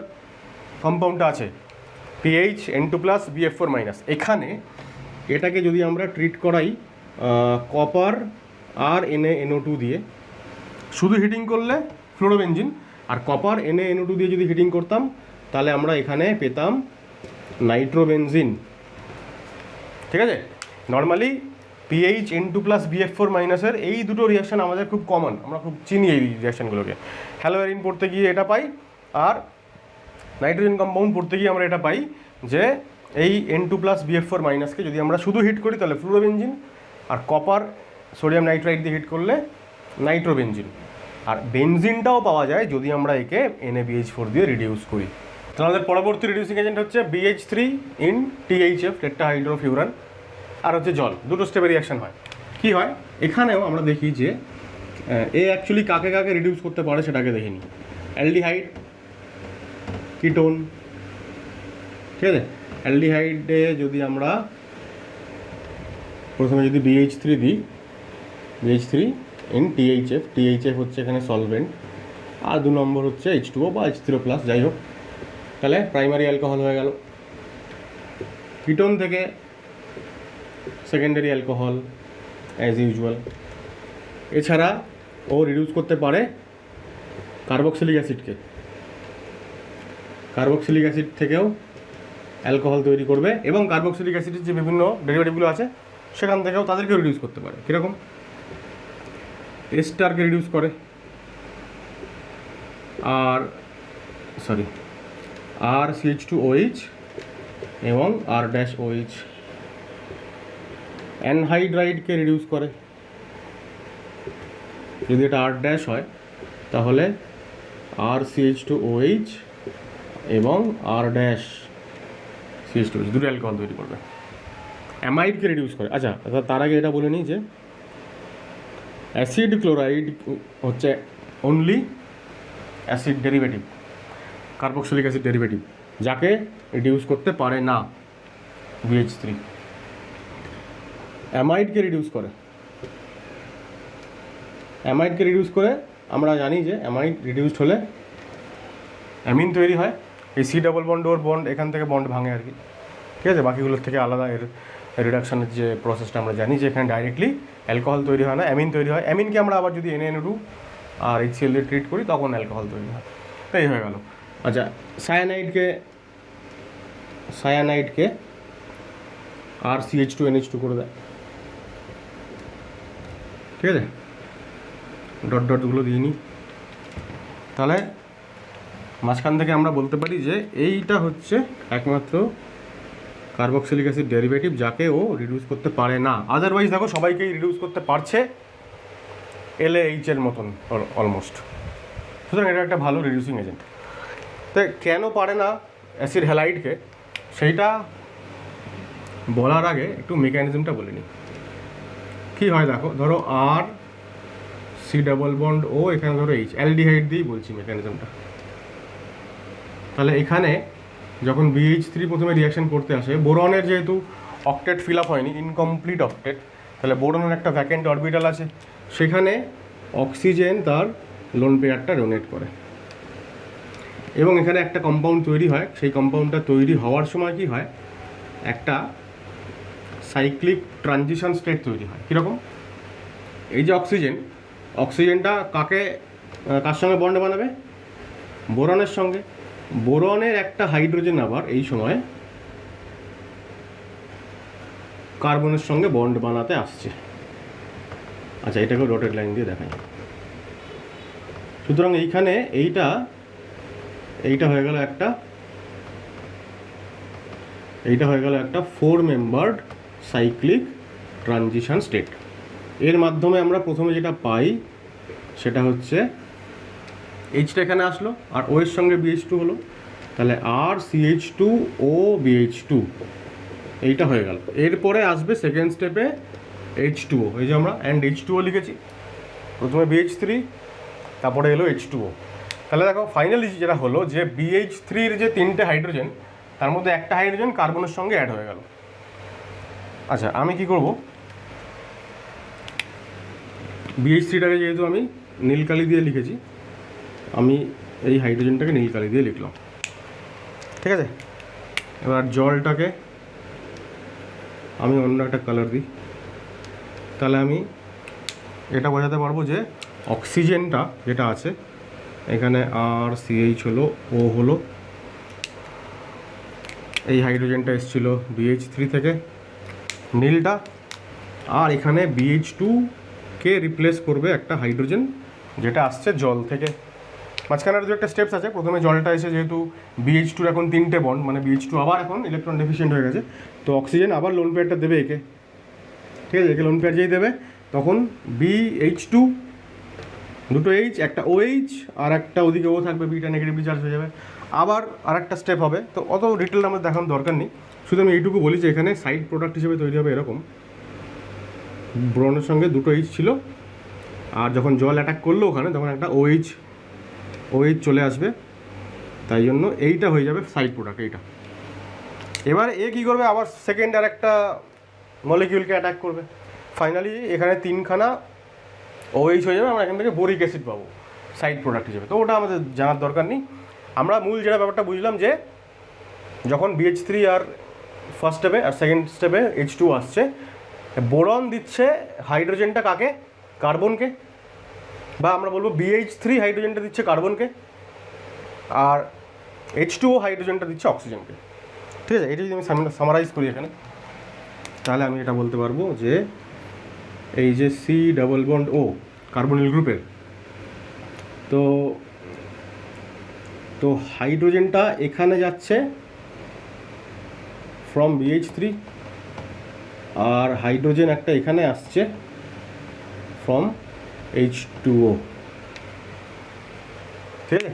কম্পাউন্ডটা আছে PH N2+ BF4-, এখানে এটাকে যদি আমরা ট্রিট করাই কপার আর NaNO2 দিয়ে, শুধু হিটিং করলে ফ্লোরোবেনজিন, আর কপার NaNO2 দিয়ে যদি হিটিং করতাম তাহলে আমরা এখানে পেতাম নাইট্রোবেনজিন। ঠিক আছে, normally pH N2 plus BF4 মাইনাসের এই দুটো রিয়াকশান আমাদের খুব কমন, আমরা খুব চিনি এই রিয়াকশানগুলোকে। হ্যালোয়ারিন পড়তে গিয়ে এটা পাই, আর নাইট্রোজেন কম্পাউন্ড পড়তে গিয়ে আমরা এটা পাই যে এই N2 প্লাস BF4 মাইনাসকে যদি আমরা শুধু হিট করি তাহলে ফ্লুরোবেনজিন, আর কপার সোডিয়াম নাইট্রাইট দিয়ে হিট করলে নাইট্রোবেনজিন। আর বেনজিনটাও পাওয়া যায় যদি আমরা একে NaBH4 দিয়ে রিডিউস করি। তাহলে আমাদের পরবর্তী রিডিউসিং এজেন্ট হচ্ছে BH3 ইন THF টেট্রাহাইড্রোফিউরান, আর হচ্ছে জল। দুটো স্টেপে রিয়াকশন হয়। কি হয় এখানেও আমরা দেখি যে এ অ্যাকচুয়ালি কাকে কাকে রিডিউস করতে পারে সেটাকে দেখে নিই। অ্যালডিহাইড, কিটোন, ঠিক আছে। অ্যালডিহাইডে যদি আমরা প্রথমে যদি BH3 দিই, BH3 ইন THF হচ্ছে এখানে সলভেন্ট, আর 2 নম্বর হচ্ছে H2O বা H3O প্লাস, যাই হোক, তাহলে প্রাইমারি অ্যালকোহল হয়ে গেল। কিটোন থেকে সেকেন্ডারি অ্যালকোহল অ্যাজ ইউজুয়াল। এছাড়া ও রিডিউস করতে পারে কার্বক্সিলিক অ্যাসিডকে, কার্বক্সিলিক অ্যাসিড থেকেও অ্যালকোহল তৈরি করবে, এবং কার্বক্সিলিক অ্যাসিডের যে বিভিন্ন ডেরিভেটিভগুলো আছে সেখান থেকেও তাদেরকেও রিডিউস করতে পারে। কীরকম? এস্টারকে রিডিউস করে, আর CH2OH এবং R-OH। অ্যানহাইড্রাইডকে রিডিউস করে, যদি এটা R- হয় তাহলে RCH2OH এবং R-CH2OH দুটো অ্যালকোহল তৈরি করবে। অ্যামাইডকে রিডিউস করে। আচ্ছা, তার আগে এটা বলে নিই যে অ্যাসিড ক্লোরাইড হচ্ছে only acid derivative, carboxylic acid derivative, যাকে রিডিউস করতে পারে না BH3। অ্যামাইডকে রিডিউস করে, অ্যামাইডকে রিডিউস করে আমরা জানি যে অ্যামাইড রিডিউসড হলে অ্যামিন তৈরি হয়। এই C double bond or bond এখান থেকে বন্ড ভাঙে আর কি, ঠিক আছে। বাকিগুলোর থেকে আলাদা এর রিডাকশনের যে প্রসেসটা আমরা জানি যে এখানে ডাইরেক্টলি অ্যালকোহল তৈরি হয় না, অ্যামিন তৈরি হয়। অ্যামিনকে আমরা আবার যদি NaNO2 আর HCl দিয়ে ট্রিট করি তখন অ্যালকোহল তৈরি হয়। তাই হয়ে গেল। আচ্ছা, সায়ানাইডকে RCH2NH2 করে দেয়, ঠিক আছে। ডটগুলো দিয়ে নিই। তাহলে মাঝখান থেকে আমরা বলতে পারি যে এইটা হচ্ছে একমাত্র কার্বক্সিলিক অ্যাসিড ডেরিভেটিভ যাকে ও রিডিউস করতে পারে না। আদারওয়াইজ দেখো সবাইকেই রিডিউস করতে পারছে LaH এর মতন অলমোস্ট। সুতরাং এটা একটা ভালো রিডিউসিং এজেন্ট। তো কেন পারে না অ্যাসিড হ্যালাইডকে সেইটা বলার আগে একটু মেকানিজমটা বলে নিই। কী হয় দেখো, ধরো C ডাবল বন্ড ও, এখানে ধরো H, অ্যালডিহাইড দিয়েই বলছি মেকানিজমটা। তাহলে এখানে যখন BH3 প্রথমে রিয়াকশন করতে আসে, বোরনের যেহেতু অক্টেট ফিল আপ হয়নি, ইনকমপ্লিট অক্টেট, তাহলে বোরনের একটা ভ্যাকেন্ট অরবিটাল আছে, সেখানে অক্সিজেন তার লোন পেয়ারটা ডোনেট করে, এবং এখানে একটা কম্পাউন্ড তৈরি হয়। সেই কম্পাউন্ডটা তৈরি হওয়ার সময় কি হয়, একটা সাইক্লিক ট্রানজিশন স্টেট তৈরি হয়। কীরকম? এই যে অক্সিজেনটা কার সঙ্গে বন্ড বানাবে? বোরনের সঙ্গে। বোরনের একটা হাইড্রোজেন আবার এই সময় কার্বনের সঙ্গে বন্ড বানাতে আসছে। আচ্ছা, এটাকে ডটেড লাইন দিয়ে দেখাই। সুতরাং এইখানে এইটা হয়ে গেল একটা 4 মেম্বার্ড সাইক্লিক ট্রানজিশন স্টেট। এর মাধ্যমে আমরা প্রথমে যেটা পাই সেটা হচ্ছে এইচটা এখানে আসলো, আর ও এর সঙ্গে BH2 হলো, তাহলে RCH2OBH2 এইটা হয়ে গেল। এরপরে আসবে সেকেন্ড স্টেপে H2O, এই যে আমরা H2O লিখেছি, প্রথমে BH3 তারপরে এলো H2O। তাহলে দেখো ফাইনালি যেটা হলো যে BH3-র যে 3টে হাইড্রোজেন, তার মধ্যে একটা হাইড্রোজেন কার্বনের সঙ্গে অ্যাড হয়ে গেল। আচ্ছা, আমি কি করব, BH3টাকে যেহেতু আমি নীলকালি দিয়ে লিখেছি, আমি এই হাইড্রোজেনটাকে নীলকালি দিয়ে লিখলাম, ঠিক আছে। এবার জলটাকে আমি অন্য একটা কালার দিই, তাহলে আমি এটা বোঝাতে পারবো যে অক্সিজেনটা যেটা আছে এখানে RCH হলো, O হলো, এই হাইড্রোজেনটা এসেছিল BH3 থেকে, নীলটা, আর এখানে BH2 কে রিপ্লেস করবে একটা হাইড্রোজেন যেটা আসছে জল থেকে। মাঝখানের যে একটা স্টেপস আছে, প্রথমে জলটা এসে যেহেতু BH2 এখন 3টে বন্ড, মানে BH2 আবার এখন ইলেকট্রন ডেফিসিয়েন্ট হয়ে গেছে, তো অক্সিজেন আবার লোন পেয়ারটা দেবে একে, ঠিক আছে? একে লোন পেয়ার যেই দেবে তখন BH2 দুটো H, একটা OH আর একটা ওদিকে ও থাকবে, বিটা নেগেটিভলি চার্জ হয়ে যাবে, আবার আর একটা স্টেপ হবে। তো অত ডিটেল আমাদের দেখানোর দরকার নেই, শুধু আমি এইটুকু বলি যে এখানে সাইড প্রোডাক্ট হিসেবে তৈরি হবে এরকম, ব্রনের সঙ্গে দুটো H ছিল, আর যখন জল অ্যাটাক করলো ওখানে তখন একটা OH চলে আসবে, তাই জন্য এইটা হয়ে যাবে সাইড প্রোডাক্ট এইটা। এবার এ কী করবে, আবার সেকেন্ড আর একটা মলিকিউলকে অ্যাটাক করবে, ফাইনালি এখানে 3খানা OH হয়ে যাবে, আমরা এখান থেকে বোরিক অ্যাসিড পাবো সাইড প্রোডাক্ট হিসেবে। তো ওটা আমাদের জানার দরকার নেই, আমরা মূল যেটা ব্যাপারটা বুঝলাম যে যখন BH3 আর ফার্স্ট স্টেপে আর সেকেন্ড স্টেপে H2 আসছে, বোরন দিচ্ছে হাইড্রোজেনটা কাকে, কার্বনকে, বা আমরা বলবো BH3 হাইড্রোজেনটা দিচ্ছে কার্বনকে, আর H2O হাইড্রোজেনটা দিচ্ছে অক্সিজেনকে, ঠিক আছে? এটা যদি আমি সামারাইজ করি এখানে, তাহলে আমি এটা বলতে পারবো যে এই যে C double bond O carbonyl গ্রুপের, তো হাইড্রোজেনটা এখানে যাচ্ছে ফ্রম BH3, আর হাইড্রোজেন একটা এখানে আসছে ফ্রম H2O, ঠিক আছে?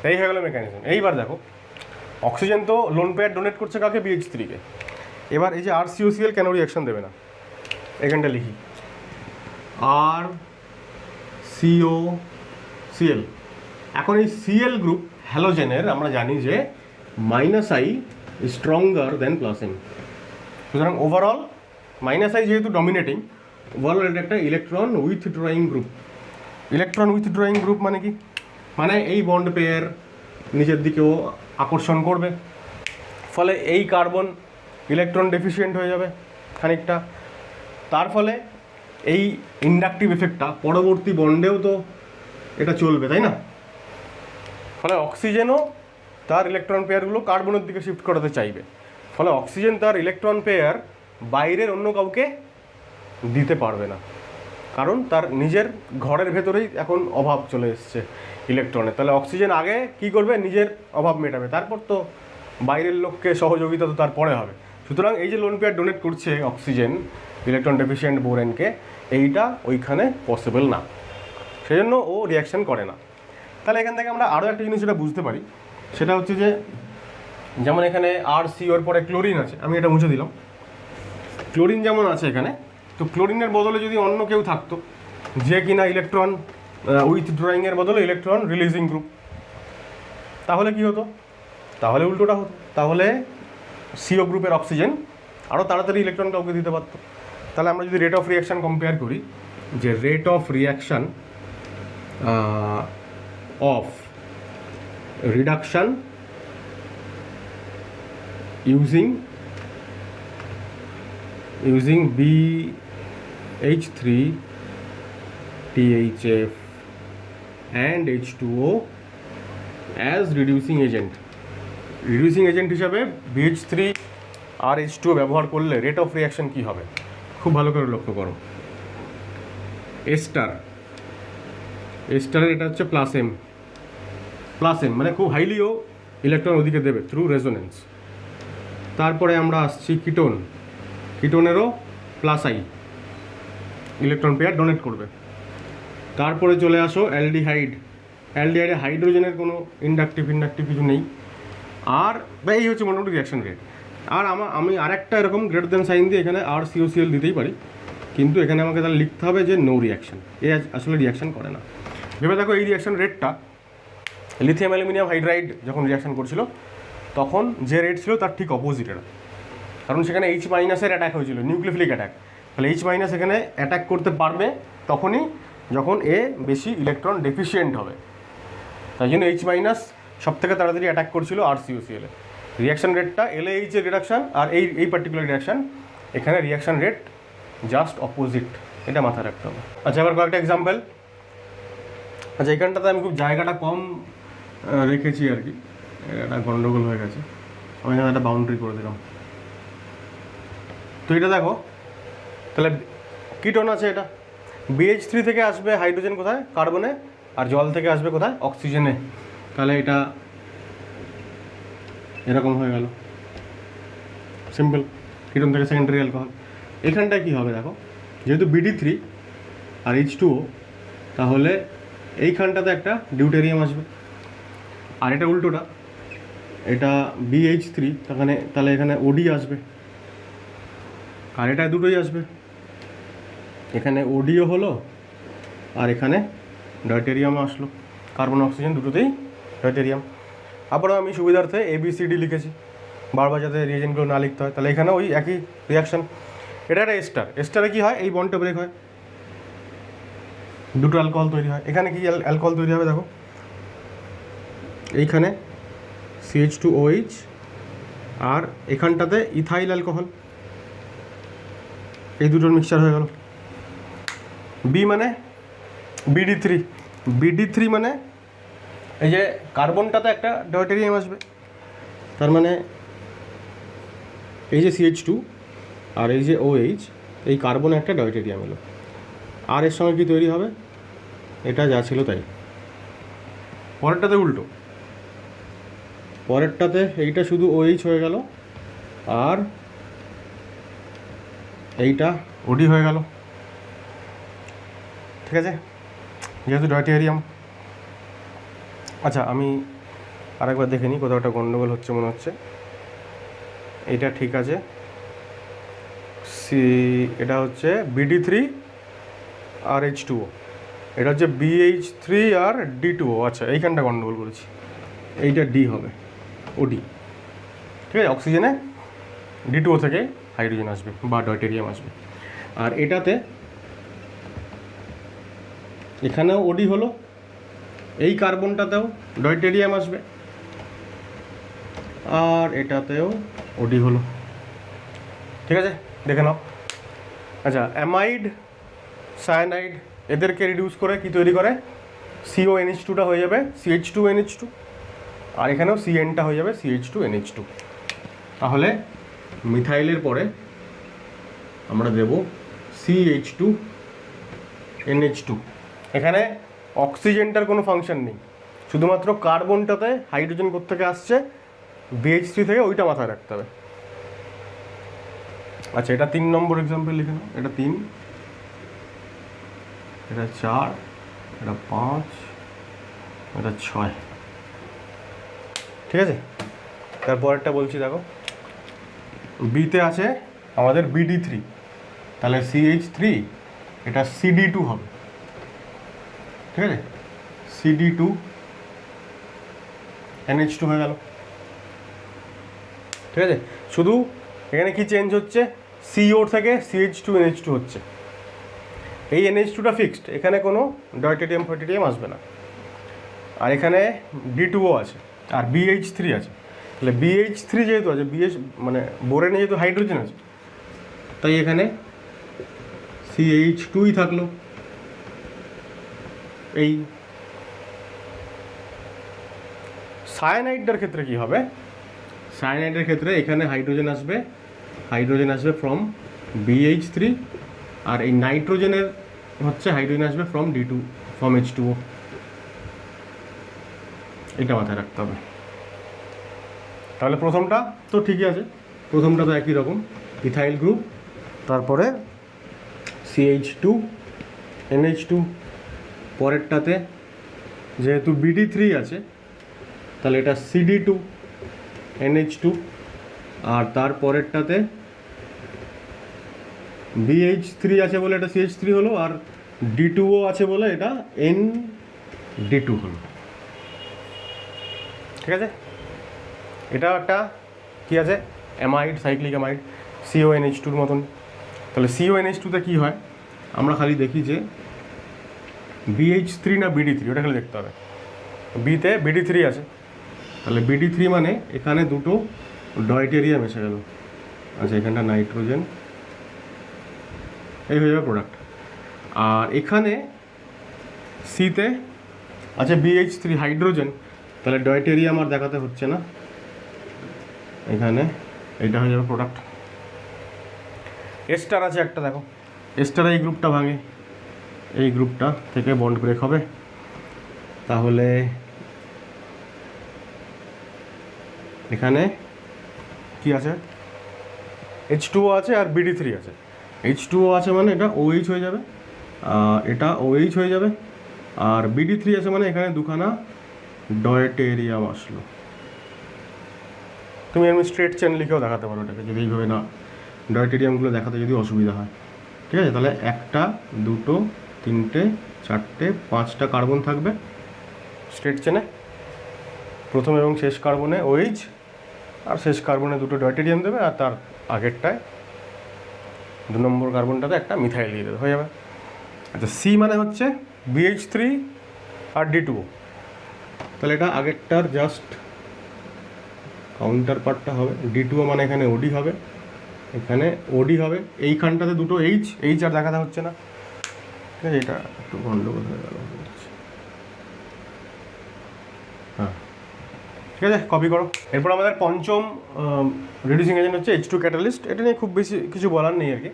এই হয়ে গেল মেকানিজম। এইবার দেখো, অক্সিজেন তো লোন পেয়ার ডোনেট করছে কাকে, BH3-কে। এবার এই যে RCOCl কেন রিয়াকশন দেবে না, এখানটা লিখি RCOCl। এখন এই Cl গ্রুপ হ্যালোজেনের আমরা জানি যে -I স্ট্রঙ্গার দেন +M, সুতরাং ওভারঅল -I যেহেতু ডমিনেটিং, ওভারঅল এটা একটা electron withdrawing group. Electron withdrawing group মানে কি, মানে এই বন্ড পেয়ার নিজের দিকেও আকর্ষণ করবে, ফলে এই কার্বন ইলেকট্রন ডেফিসিয়েন্ট হয়ে যাবে খানিকটা, তার ফলে এই ইন্ডাকটিভ এফেক্টটা পরবর্তী বন্ডেও তো এটা চলবে, তাই না? ফলে অক্সিজেনও তার ইলেকট্রন পেয়ারগুলো কার্বনের দিকে শিফট করাতে চাইবে, ফলে অক্সিজেন তার ইলেকট্রন পেয়ার বাইরের অন্য কাউকে দিতে পারবে না, কারণ তার নিজের ঘরের ভেতরেই এখন অভাব চলে এসছে ইলেকট্রনের। তাহলে অক্সিজেন আগে কি করবে, নিজের অভাব মেটাবে, তারপর তো বাইরের লোককে সহযোগিতা তো তারপরে হবে। সুতরাং এই যে লোন পেয়ার ডোনেট করছে অক্সিজেন ইলেকট্রন ডেফিসিয়েন্ট বোরেনকে, এইটা ওইখানে পসিবল না, সেজন্য ও রিয়াকশন করে না। তাহলে এখান থেকে আমরা আরও একটা জিনিস যেটা বুঝতে পারি, সেটা হচ্ছে যে যেমন এখানে RCOর পরে ক্লোরিন আছে, আমি এটা মুছে দিলাম, ক্লোরিন যেমন আছে এখানে, তো ক্লোরিনের বদলে যদি অন্য কেউ থাকতো যে কিনা ইলেকট্রন উইথড্রয়িংয়ের বদলে ইলেকট্রন রিলিজিং গ্রুপ, তাহলে কি হতো, তাহলে উল্টোটা হতো, তাহলে CO গ্রুপের অক্সিজেন আরও তাড়াতাড়ি ইলেকট্রন কাউকে দিতে পারতো। তাহলে আমরা যদি রেট অফ রিয়াকশান কম্পেয়ার করি, যে rate of reaction of reduction using BH3 THF and H2O as reducing agent হিসাবে BH3 আর H2O ব্যবহার করলে রেট অফ রিয়াকশন কী হবে, খুব ভালো করে লক্ষ্য করো। এস্টারের এটা হচ্ছে +M, মানে খুব হাইলিও ইলেকট্রন ওদিকে দেবে থ্রু রেজোনেন্স। তারপরে আমরা আসছি কিটোনেরও +I ইলেকট্রন পেয়ার ডোনেট করবে। তারপরে চলে আসো অ্যালডিহাইডে হাইড্রোজেনের কোনো ইন্ডাকটিভ কিছু নেই, আর এই হচ্ছে মোটামুটি রিয়াকশন রেট। আর আমি আরেকটা এরকম গ্রেটার দেন সাইন দিয়ে এখানে RCOCl দিতেই পারি, কিন্তু এখানে আমাকে তাহলে লিখতে হবে যে নো রিয়াকশন, এ আসলে রিয়াকশন করে না। ভেবে দেখো এই রিয়াকশন রেটটা লিথিয়াম অ্যালুমিনিয়াম হাইড্রাইড যখন রিয়াকশন করছিল তখন যে রেট ছিল তার ঠিক অপোজিট এটা, কারণ সেখানে H- অ্যাটাক হয়েছিল, নিউক্লিওফিলিক অ্যাটাক। তাহলে H- এখানে অ্যাটাক করতে পারবে তখনই যখন এ বেশি ইলেকট্রন ডেফিসিয়েন্ট হবে, তাই জন্য H- সব থেকে তাড়াতাড়ি অ্যাটাক করছিল RCOCl এ। রিয়াকশন রেটটা LH এর রিডাকশান আর এই পার্টিকুলার রিয়াকশান, এখানে রিয়াকশান রেট জাস্ট অপোজিট, এটা মাথায় রাখতে হবে। আচ্ছা, এবার কয়েকটা এক্সাম্পল। আচ্ছা, এইখানটাতে আমি খুব জায়গাটা কম রেখেছি আর কি, এটা গণ্ডগোল হয়ে গেছে, আমি এখানে একটা বাউন্ডারি করে দিলাম। তো এটা দেখো, তাহলে কিটোন আছে এটা, BH3 থেকে আসবে হাইড্রোজেন কোথায়, কার্বনে, আর জল থেকে আসবে কোথায়, অক্সিজেনে। তাহলে এটা এরকম হয়ে গেল, সিম্পল, কিটোন থেকে সেকেন্ডারি অ্যালকোহল। এখানটায় কী হবে দেখো, যেহেতু BD3 আর H2O, তাহলে এইখানটাতে একটা ডিউটেরিয়াম আসবে, আর এটা উল্টোটা, এটা BH3, তাহলে এখানে OD আসবে, আর এটা দুটোই আসবে, এখানে ODও হলো আর এখানে ডয়টেরিয়ামও আসলো, কার্বন অক্সিজেন দুটোতেই ডয়টেরিয়াম। আবারও আমি সুবিধার্থে ABCD লিখেছি, বারবার যাতে রিয়েজেন্টগুলো না লিখতে হয়। তাহলে এখানে ওই একই রিয়াকশান। এটা একটা এস্টার, এস্টারে কী হয়, এই বন্ডটা ব্রেক হয়, দুটো অ্যালকোহল তৈরি হয়। এখানে কি অ্যালকোহল তৈরি হবে দেখো, এইখানে CH2OH, আর এখানটাতে ইথাইল অ্যালকোহল, এই দুটোর মিক্সচার হয়ে গেল। বি মানে BD3 মানে এই যে কার্বনটাতে একটা ডয়টেরিয়াম আসবে, তার মানে এই যে CH2 আর এই যে OH, এই কার্বনে একটা ডয়টেরিয়াম এলো, আর এর সঙ্গে কি তৈরি হবে, এটা যা ছিল তাই। পরেরটাতে উল্টো, পরেরটাতে এইটা শুধু OH হয়ে গেল, আর এইটা OD হয়ে গেল, ঠিক আছে, যেহেতু ডয়টেরিয়াম। আচ্ছা, আমি আরেকবার দেখে নিই, কোথাও একটা গণ্ডগোল হচ্ছে মনে হচ্ছে। এইটা ঠিক আছে, এটা হচ্ছে BD3 আর H2O, এটা হচ্ছে BH3 আর D2O। আচ্ছা, এইখানটা গণ্ডগোল করেছি, এইটা D হবে, OD, ঠিক আছে। অক্সিজেনে D2O থেকে হাইড্রোজেন আসবে বা ডয়টেরিয়াম আসবে, আর এটাতে এখানেও OD হলো, এই কার্বনটাতেও ডয়টেরিয়াম আসবে, আর এটাতেও OD হলো, ঠিক আছে, দেখে নাও। আচ্ছা, অ্যামাইড, সায়ানাইড, এদেরকে রিডিউস করে কি তৈরি করে, CONH2টা হয়ে যাবে CH2NH2, আর এখানেও CNটা হয়ে যাবে CH2NH2। তাহলে মিথাইলের পরে আমরা দেব CH2NH2। এখানে অক্সিজেনটার কোনো ফাংশন নেই, শুধুমাত্র কার্বনটাতে হাইড্রোজেন কোত্থেকে আসছে, BH3 থেকে, ওইটা মাথায় রাখতে হবে। আচ্ছা, এটা 3 নম্বর এক্সাম্পল লিখে নাও, এটা 3, এটা 4, এটা 5, এটা 6, ঠিক আছে। তারপরেরটা বলছি দেখো, বিতে আছে আমাদের BD3, তাহলে CH3, এটা CD2 হবে, ঠিক আছে, CD2NH2 হয়ে গেল, ঠিক আছে। শুধু এখানে কি চেঞ্জ হচ্ছে, CO থেকে CH2NH2 হচ্ছে, এই NH2টা ফিক্সড, এখানে কোনো ডয়টেরিয়াম আসবে না, আর এখানে D2O আছে, আর BH3 আছে। তাহলে BH3 যেহেতু আছে, মানে বোরেনে যেহেতু হাইড্রোজেন আছে, তাই এখানে CH2ই থাকলো। এই সায়ানাইডের ক্ষেত্রে কি হবে, সায়ানাইডের ক্ষেত্রে এখানে হাইড্রোজেন আসবে ফ্রম BH3, আর এই নাইট্রোজেনের হচ্ছে হাইড্রোজেন আসবে ফ্রম H2O। এটা মাথায় রাখতে হবে। তাহলে প্রথমটা তো ঠিকই আছে, প্রথমটা তো একই রকম, ইথাইল গ্রুপ, তারপরে CH2NH2, পরেরটাতে যেহেতু BD3 আছে, তাহলে এটা CD2NH2, আর তারপরেরটাতে BH3 আছে বলে এটা CH3 হলো, আর D2O আছে বলে এটা ND2 হলো, ঠিক আছে। এটা একটা কি আছে, অ্যামাইড, সাইক্লিক অ্যামাইড, CONH2-র মতন। তাহলে CONH2-তে কী হয়, আমরা খালি দেখি যে BH3 না BD3, ওটা খালি দেখতে হবে। বিতে BD3 আছে, তাহলে BD3 মানে এখানে দুটো ডয়টেরিয়াম এসে গেল, আচ্ছা, এখানটা নাইট্রোজেন, এই হয়ে যাবে প্রোডাক্ট। আর এখানে সিতে আছে BH3 হাইড্রোজেন, তাহলে ডয়টেরিয়াম আর দেখাতে হচ্ছে না, এখানে এইটা হয়ে যাবে প্রোডাক্ট। এস্টার আছে একটা, দেখো এস্টারে এই গ্রুপটা ভাঙে, এই গ্রুপটা থেকে বন্ড ব্রেক হবে। তাহলে এখানে কি আছে, H2O আছে আর BD3 আছে। H2O আছে মানে এটা OH হয়ে যাবে, এটা OH হয়ে যাবে, আর BD3 আছে মানে এখানে দুখানা ডয়টেরিয়াম আসলো। তুমি এমনি স্ট্রেট চেন লিখেও দেখাতে পারো এটাকে, যদি এইভাবে না ডয়টেরিয়ামগুলো দেখাতে যদি অসুবিধা হয়। ঠিক আছে, তাহলে 1 2 3 4 5টা কার্বন থাকবে স্ট্রেট চেনে, প্রথম এবং শেষ কার্বনে OH, আর শেষ কার্বনে 2টো ডয়টেরিয়াম দেবে, আর তার আগেরটায় 2 নম্বর কার্বনটাতে একটা মিথাইল দিয়ে দেবে, হয়ে যাবে। আচ্ছা, C মানে হচ্ছে BH3 আর D2O। তাহলে এটা আগেরটার জাস্ট কাউন্টার পার্টটা হবে। D2O মানে এখানে OD হবে, এখানে OD হবে, এইখানটাতে 2টো H আর দেখাতে হচ্ছে না। ঠিক আছে, এটা একটু গন্ডগোল হয়ে গেল। হ্যাঁ, ঠিক আছে, কপি করো। এরপর আমাদের পঞ্চম রিডিউসিং এজেন্ট হচ্ছে H2 ক্যাটালিস্ট। এটা নিয়ে খুব বেশি কিছু বলার নেই আর কি,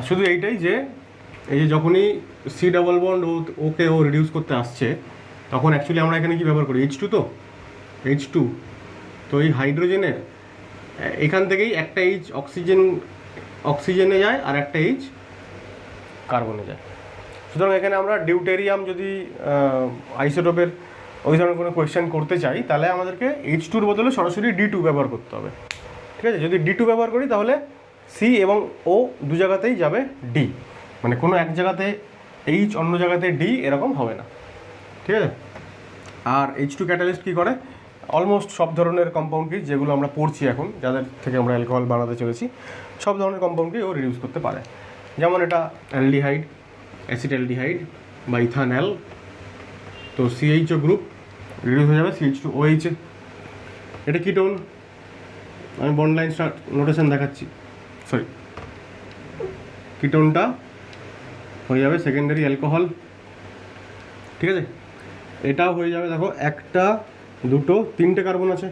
শুধু এইটাই যে এই যে যখনই C ডাবল বন্ড ওকে ও রিডিউস করতে আসছে, তখন অ্যাকচুয়ালি আমরা এখানে কি ব্যবহার করি, H2 তো H2, তো এই হাইড্রোজেনের এখান থেকেই একটা H অক্সিজেনে যায় আর একটা H কার্বনে যায়। সুতরাং এখানে আমরা ডিউটেরিয়াম যদি আইসোটোপের ওই ধরনের কোনো কোয়েশ্চেন করতে চাই, তাহলে আমাদেরকে H2-র বদলে সরাসরি D2 ব্যবহার করতে হবে। ঠিক আছে, যদি D2 ব্যবহার করি তাহলে C এবং O দু জায়গাতেই যাবে D, মানে কোনো এক জায়গাতে H অন্য জায়গাতে D এরকম হবে না। ঠিক আছে, আর H2 ক্যাটালিস্ট কী করে, অলমোস্ট সব ধরনের কম্পাউন্ডকেই, যেগুলো আমরা পড়ছি এখন, যাদের থেকে আমরা অ্যালকোহল বানাতে চলেছি, সব ধরনের কম্পাউন্ডকেই ও রিডিউস করতে পারে। যেমন এটা অ্যালডিহাইড, অ্যাসিটালডিহাইড বা ইথানল, তো CHO গ্রুপ রিডিউস হয়ে যাবে CH2OH। এটা কিটোন, আমি বন্ড লাইন নোটেশন দেখাচ্ছি, সরি, কিটোনটা হয়ে যাবে সেকেন্ডারি অ্যালকোহল। ঠিক আছে, এটাও হয়ে যাবে, দেখো 1 2 3টে কার্বন আছে,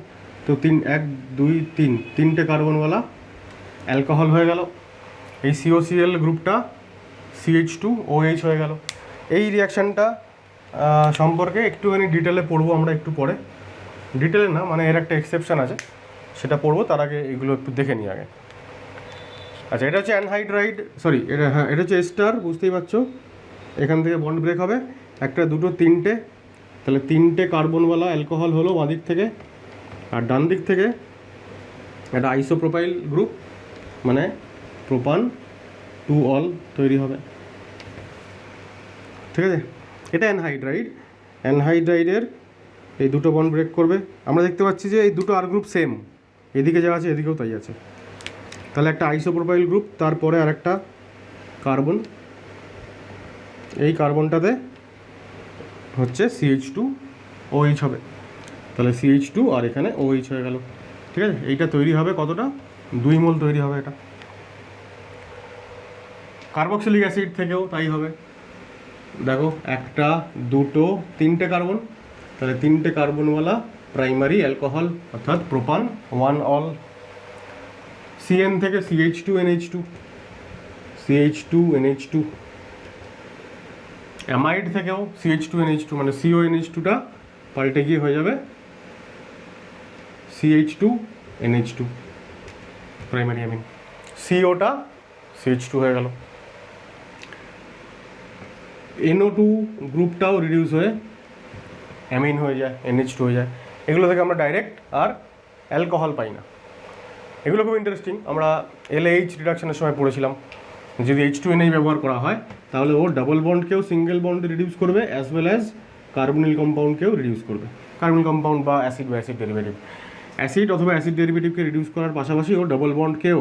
তো 1 2 3 3টে কার্বনওয়ালা অ্যালকোহল হয়ে গেল। এই COCl গ্রুপটা CH2OH হয়ে গেল। এই রিয়াকশানটা সম্পর্কে একটুখানি ডিটেলে পড়বো আমরা একটু পরে, ডিটেলে না, মানে এর একটা এক্সেপশন আছে, সেটা পড়বো, তার আগে এগুলো একটু দেখে নিই আগে। আচ্ছা, এটা হচ্ছে অ্যানহাইড্রাইড, সরি এটা, হ্যাঁ এটা হচ্ছে এস্টার, বুঝতেই পারছো, এখান থেকে বন্ড ব্রেক হবে, 1 2 3টে, তাহলে 3টে কার্বনওয়ালা অ্যালকোহল হলো বাঁ দিক থেকে, আর ডান দিক থেকে একটা আইসোপ্রোপাইল গ্রুপ, মানে প্রোপান 2 অল তৈরি হবে। ঠিক আছে, এটা অ্যানহাইড্রাইডের এই 2টো বন্ড ব্রেক করবে। আমরা দেখতে পাচ্ছি যে এই 2টো আর গ্রুপ সেম, এদিকে যা আছে এদিকেও তাই আছে, তাহলে একটা আইসোপ্রোপাইল গ্রুপ, তারপরে আর একটা কার্বন, এই কার্বনটাতে হচ্ছে CH2OH হবে, তাহলে CH2 আর এখানে OH হয়ে গেল। ঠিক আছে, এইটা তৈরি হবে কতটা, 2 মোল তৈরি হবে এটা। কার্বক্সিলিক অ্যাসিড থেকেও তাই হবে, দেখো 1 2 3টে কার্বন, তাহলে 3টে কার্বনওয়ালা প্রাইমারি অ্যালকোহল অর্থাৎ প্রোপান 1 অল। CN থেকে CH2NH2, অ্যামাইড থেকেও CH2NH2, মানে CONH2টা পাল্টে গিয়ে হয়ে যাবে CH2NH2 প্রাইমারি অ্যামিন, COটা CH2 হয়ে গেল। NO2 গ্রুপটাও রিডিউস হয়ে অ্যামিন হয়ে যায়, NH2 হয়ে যায়। এগুলো থেকে আমরা ডাইরেক্ট আর অ্যালকোহল পাই না। এগুলো খুব ইন্টারেস্টিং, আমরা LH রিডাকশনের সময় পড়েছিলাম, যদি H2NH ব্যবহার করা হয় তাহলে ও ডাবল বন্ডকেও সিঙ্গেল বন্ড রিডিউস করবে, অ্যাজ ওয়েল অ্যাজ কার্বনিল কম্পাউন্ডকেও রিডিউস করবে। কার্বনিল কম্পাউন্ড বা অ্যাসিড ডেরিভেটিভ, অ্যাসিড অথবা অ্যাসিড ডেরিভেটিভকে রিডিউস করার পাশাপাশি ও ডাবল বন্ডকেও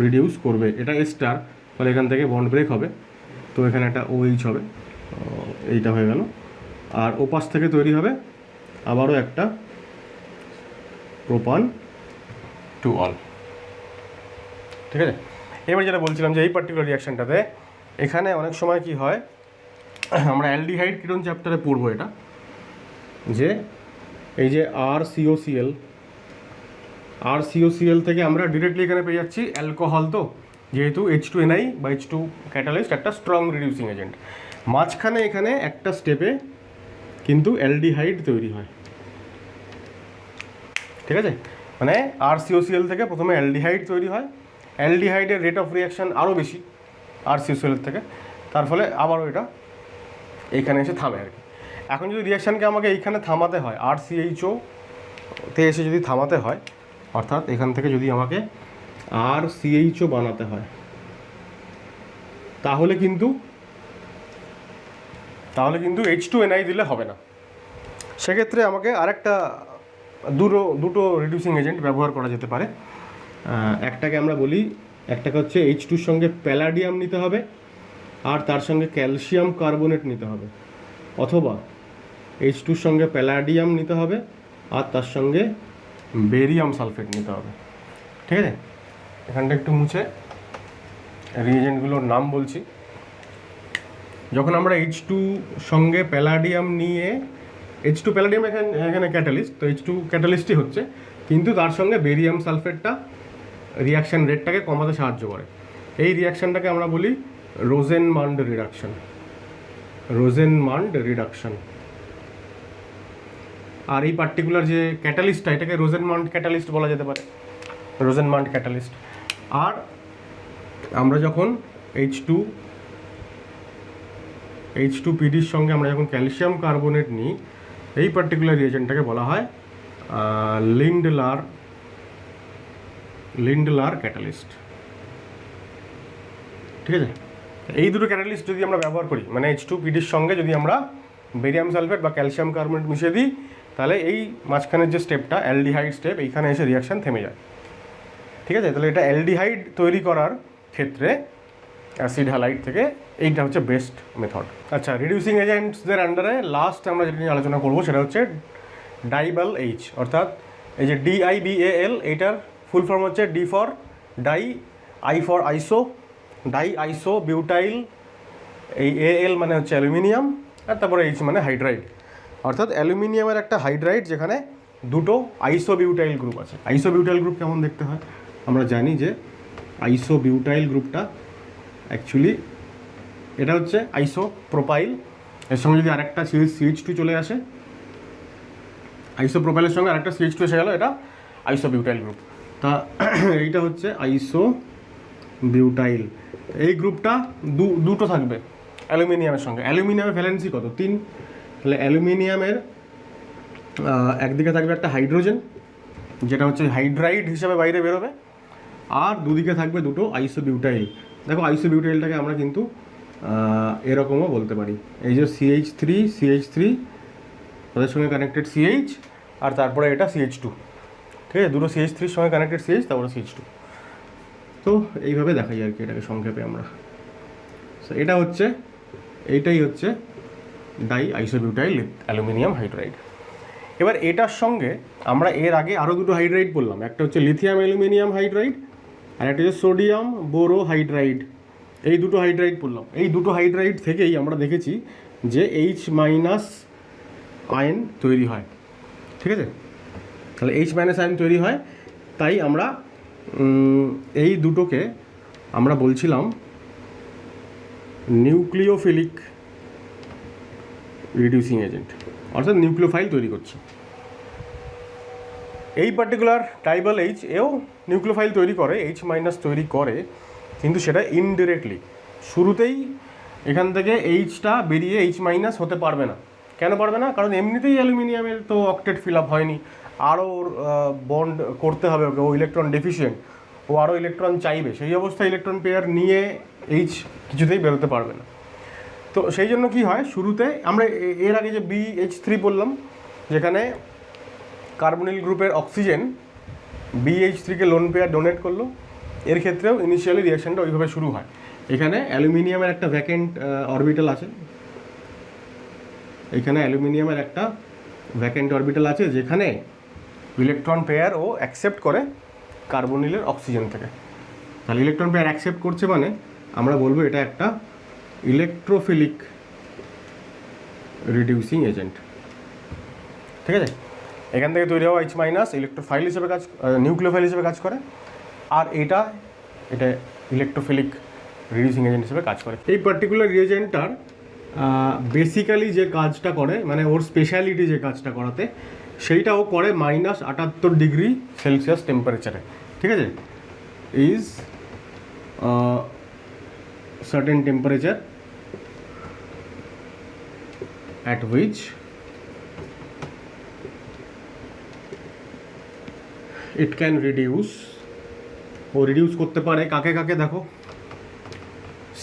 রিডিউস করবে। এটা এস্টার, ফলে এখান থেকে বন্ড ব্রেক হবে, তো এখানে একটা OH হবে, এইটা হয়ে গেল, আর ওপাশ থেকে তৈরি হবে আবারও একটা প্রোপান 2 অল। ঠিক আছে, এবার যেটা বলছিলাম যে এই পার্টিকুলার রিয়াকশানটাতে এখানে অনেক সময় কি হয়, আমরা অ্যালডিহাইড কিটোন চ্যাপ্টারে পড়বো এটা, যে এই যে RCOCl RCOCl থেকে আমরা ডিরেক্টলি এখানে পেয়ে যাচ্ছি অ্যালকোহল, তো যেহেতু H2NI বা H2 ক্যাটালিস্ট একটা স্ট্রং রিডিউসিং এজেন্ট, মাঝখানে এখানে একটা স্টেপে কিন্তু অ্যালডিহাইড তৈরি হয়। ঠিক আছে, মানে RCOCl থেকে প্রথমে অ্যালডিহাইড তৈরি হয়, অ্যালডিহাইডের রেট অফ রিয়াকশান আরও বেশি RCOCl থেকে, তার ফলে আবারও এটা এইখানে এসে থামে আর কি। এখন যদি রিয়াকশানকে আমাকে এইখানে থামাতে হয়, RCHO তে এসে যদি থামাতে হয়, অর্থাৎ এখান থেকে যদি আমাকে RCHO বানাতে হয়, তাহলে কিন্তু H2NI দিলে হবে না। সেক্ষেত্রে আমাকে আরেকটা দুটো রিডিউসিং এজেন্ট ব্যবহার করা যেতে পারে। একটাকে আমরা বলি, একটাকে হচ্ছে H2-র সঙ্গে প্যালাডিয়াম নিতে হবে আর তার সঙ্গে ক্যালসিয়াম কার্বনেট নিতে হবে, অথবা H2-র সঙ্গে প্যালাডিয়াম নিতে হবে আর তার সঙ্গে বেরিয়াম সালফেট নিতে হবে। ঠিক আছে, এখানটা একটু মুছে রিএজেন্টগুলোর নাম বলছি। যখন আমরা H2 সঙ্গে প্যালাডিয়াম নিয়ে, H2 প্যালাডিয়াম এখানে ক্যাটালিস্ট, তো H2 ক্যাটালিস্টই হচ্ছে, কিন্তু তার সঙ্গে বেরিয়াম সালফেটটা রিয়াকশান রেটটাকে কমাতে সাহায্য করে। এই রিয়াকশানটাকে আমরা বলি রোজেনমান্ড রিডাকশন। আর এই পার্টিকুলার যে ক্যাটালিস্টটা, এটাকে রোজেনমান্ড ক্যাটালিস্ট বলা যেতে পারে, রোজেনমান্ড ক্যাটালিস্ট। আর আমরা যখন H2PDর সঙ্গে আমরা যখন ক্যালসিয়াম কার্বনেট নিই, এই পার্টিকুলার রিয়েজেন্টটাকে বলা হয় লিন্ডলার ক্যাটালিস্ট। ঠিক আছে, এই দুটো ক্যাটালিস্ট যদি আমরা ব্যবহার করি, মানে H2PDর সঙ্গে যদি আমরা বেরিয়াম সালফেট বা ক্যালসিয়াম কার্বনেট মিশিয়ে দিই, তাহলে এই মাঝখানের যে স্টেপটা অ্যালডিহাইড স্টেপ, এইখানে এসে রিয়াকশান থেমে যায়। ঠিক আছে, তাহলে এটা অ্যালডিহাইড তৈরি করার ক্ষেত্রে অ্যাসিড হ্যালাইড থেকে এইটা হচ্ছে বেস্ট মেথড। আচ্ছা, রিডিউসিং এজেন্টসদের আন্ডারে লাস্ট আমরা যেটা নিয়ে আলোচনা করবো সেটা হচ্ছে ডাইবাল এইচ, অর্থাৎ এই যে DIBAL, এইটার ফুল ফর্ম হচ্ছে D for di, I for iso, di iso butyl, এই AL মানে হচ্ছে অ্যালুমিনিয়াম, আর তারপরে H মানে হাইড্রাইড, অর্থাৎ অ্যালুমিনিয়ামের একটা হাইড্রাইড যেখানে দুটো আইসোবিউটাইল গ্রুপ আছে। আইসোবিউটাইল গ্রুপ কেমন দেখতে হয় আমরা জানি, যে আইসোবিউটাইল গ্রুপটা অ্যাকচুয়ালি এটা হচ্ছে আইসোপ্রোপাইল, এর সঙ্গে যদি আরেকটা CH2 চলে আসে, আইসোপ্রোপাইলের সঙ্গে আরেকটা CH2 এসে গেল, এটা আইসোবিউটাইল গ্রুপ। তা এইটা হচ্ছে আইসোবিউটাইল। এই গ্রুপটা দুটো থাকবে অ্যালুমিনিয়ামের সঙ্গে। অ্যালুমিনিয়ামের ভ্যালেন্সি কত? 3। তাহলে অ্যালুমিনিয়ামের একদিকে থাকবে একটা হাইড্রোজেন, যেটা হচ্ছে হাইড্রাইড হিসাবে বাইরে বেরোবে, আর দুদিকে থাকবে দুটো আইসোবিউটাইল। দেখো, আইসোবিউটাইলটাকে আমরা কিন্তু এরকমও বলতে পারি, এই যে CH3 তাদের সঙ্গে কানেক্টেড CH, আর তারপরে এটা CH2। ঠিক আছে, দুটো CH3-র সঙ্গে কানেক্টেড CH, তারপরে CH2। তো এইভাবে দেখাই আর কি এটাকে সংক্ষেপে আমরা। এইটাই হচ্ছে ডাই আইসোবিউটাইল অ্যালুমিনিয়াম হাইড্রাইড। এবার এটার সঙ্গে আমরা এর আগে আরও দুটো হাইড্রাইড বললাম, একটা হচ্ছে লিথিয়াম অ্যালুমিনিয়াম হাইড্রাইড, আর একটা হচ্ছে সোডিয়াম বোরো হাইড্রাইড। এই দুটো হাইড্রাইড বললাম। এই দুটো হাইড্রাইড থেকেই আমরা দেখেছি যে H- আয়ন তৈরি হয়। ঠিক আছে, তাহলে H- আয়ন তৈরি হয়, তাই আমরা এই দুটোকে আমরা বলছিলাম নিউক্লিওফিলিক রিডিউসিং এজেন্ট, অর্থাৎ নিউক্লিওফাইল তৈরি করছে। এই পার্টিকুলার ডাইবাল এইচ এও নিউক্লিওফাইল তৈরি করে, H- তৈরি করে, কিন্তু সেটা ইনডিরেক্টলি। শুরুতেই এখান থেকে Hটা বেরিয়ে H- হতে পারবে না। কেন পারবে না? কারণ এমনিতেই অ্যালুমিনিয়ামের তো অক্টেট ফিল আপ হয়নি, আরও বন্ড করতে হবে ওকে, ও ইলেকট্রন ডেফিসিয়েন্ট, ও আরও ইলেকট্রন চাইবে, সেই অবস্থায় ইলেকট্রন পেয়ার নিয়ে H কিছুতেই বেরোতে পারবে না। তো সেই জন্য কি হয়, শুরুতে আমরা এর আগে যে BH3 বললাম, যেখানে কার্বনিল গ্রুপের অক্সিজেন BH3-কে লোন পেয়ার ডোনেট করলো, এর ক্ষেত্রেও ইনিশিয়ালি রিয়াকশানটা ওইভাবে শুরু হয়। এখানে অ্যালুমিনিয়ামের একটা ভ্যাকেন্ট অরবিটাল আছে, এখানে অ্যালুমিনিয়ামের একটা ভ্যাকেন্ট অরবিটাল আছে, যেখানে ইলেকট্রন পেয়ার ও অ্যাকসেপ্ট করে কার্বনিলের অক্সিজেন থেকে। তাহলে ইলেকট্রন পেয়ার অ্যাকসেপ্ট করছে মানে আমরা বলবো এটা একটা ইলেকট্রোফিলিক রিডিউসিং এজেন্ট। ঠিক আছে, এখান থেকে তৈরি হওয়া H মাইনাস ইলেকট্রোফাইল হিসেবে নিউক্লিওফাইল হিসেবে কাজ করে, আর এটা ইলেকট্রোফিলিক রিডিউসিং এজেন্ট হিসেবে কাজ করে। এই পার্টিকুলার রিয়েজেন্টটার বেসিক্যালি যে কাজটা করে, মানে ওর স্পেশালিটি যে কাজটা করাতে, সেইটা ও করে -78°C টেম্পারেচারে, ঠিক আছে। Is certain temperature at which it can reduce, ও রিডিউস করতে পারে কাকে কাকে দেখো,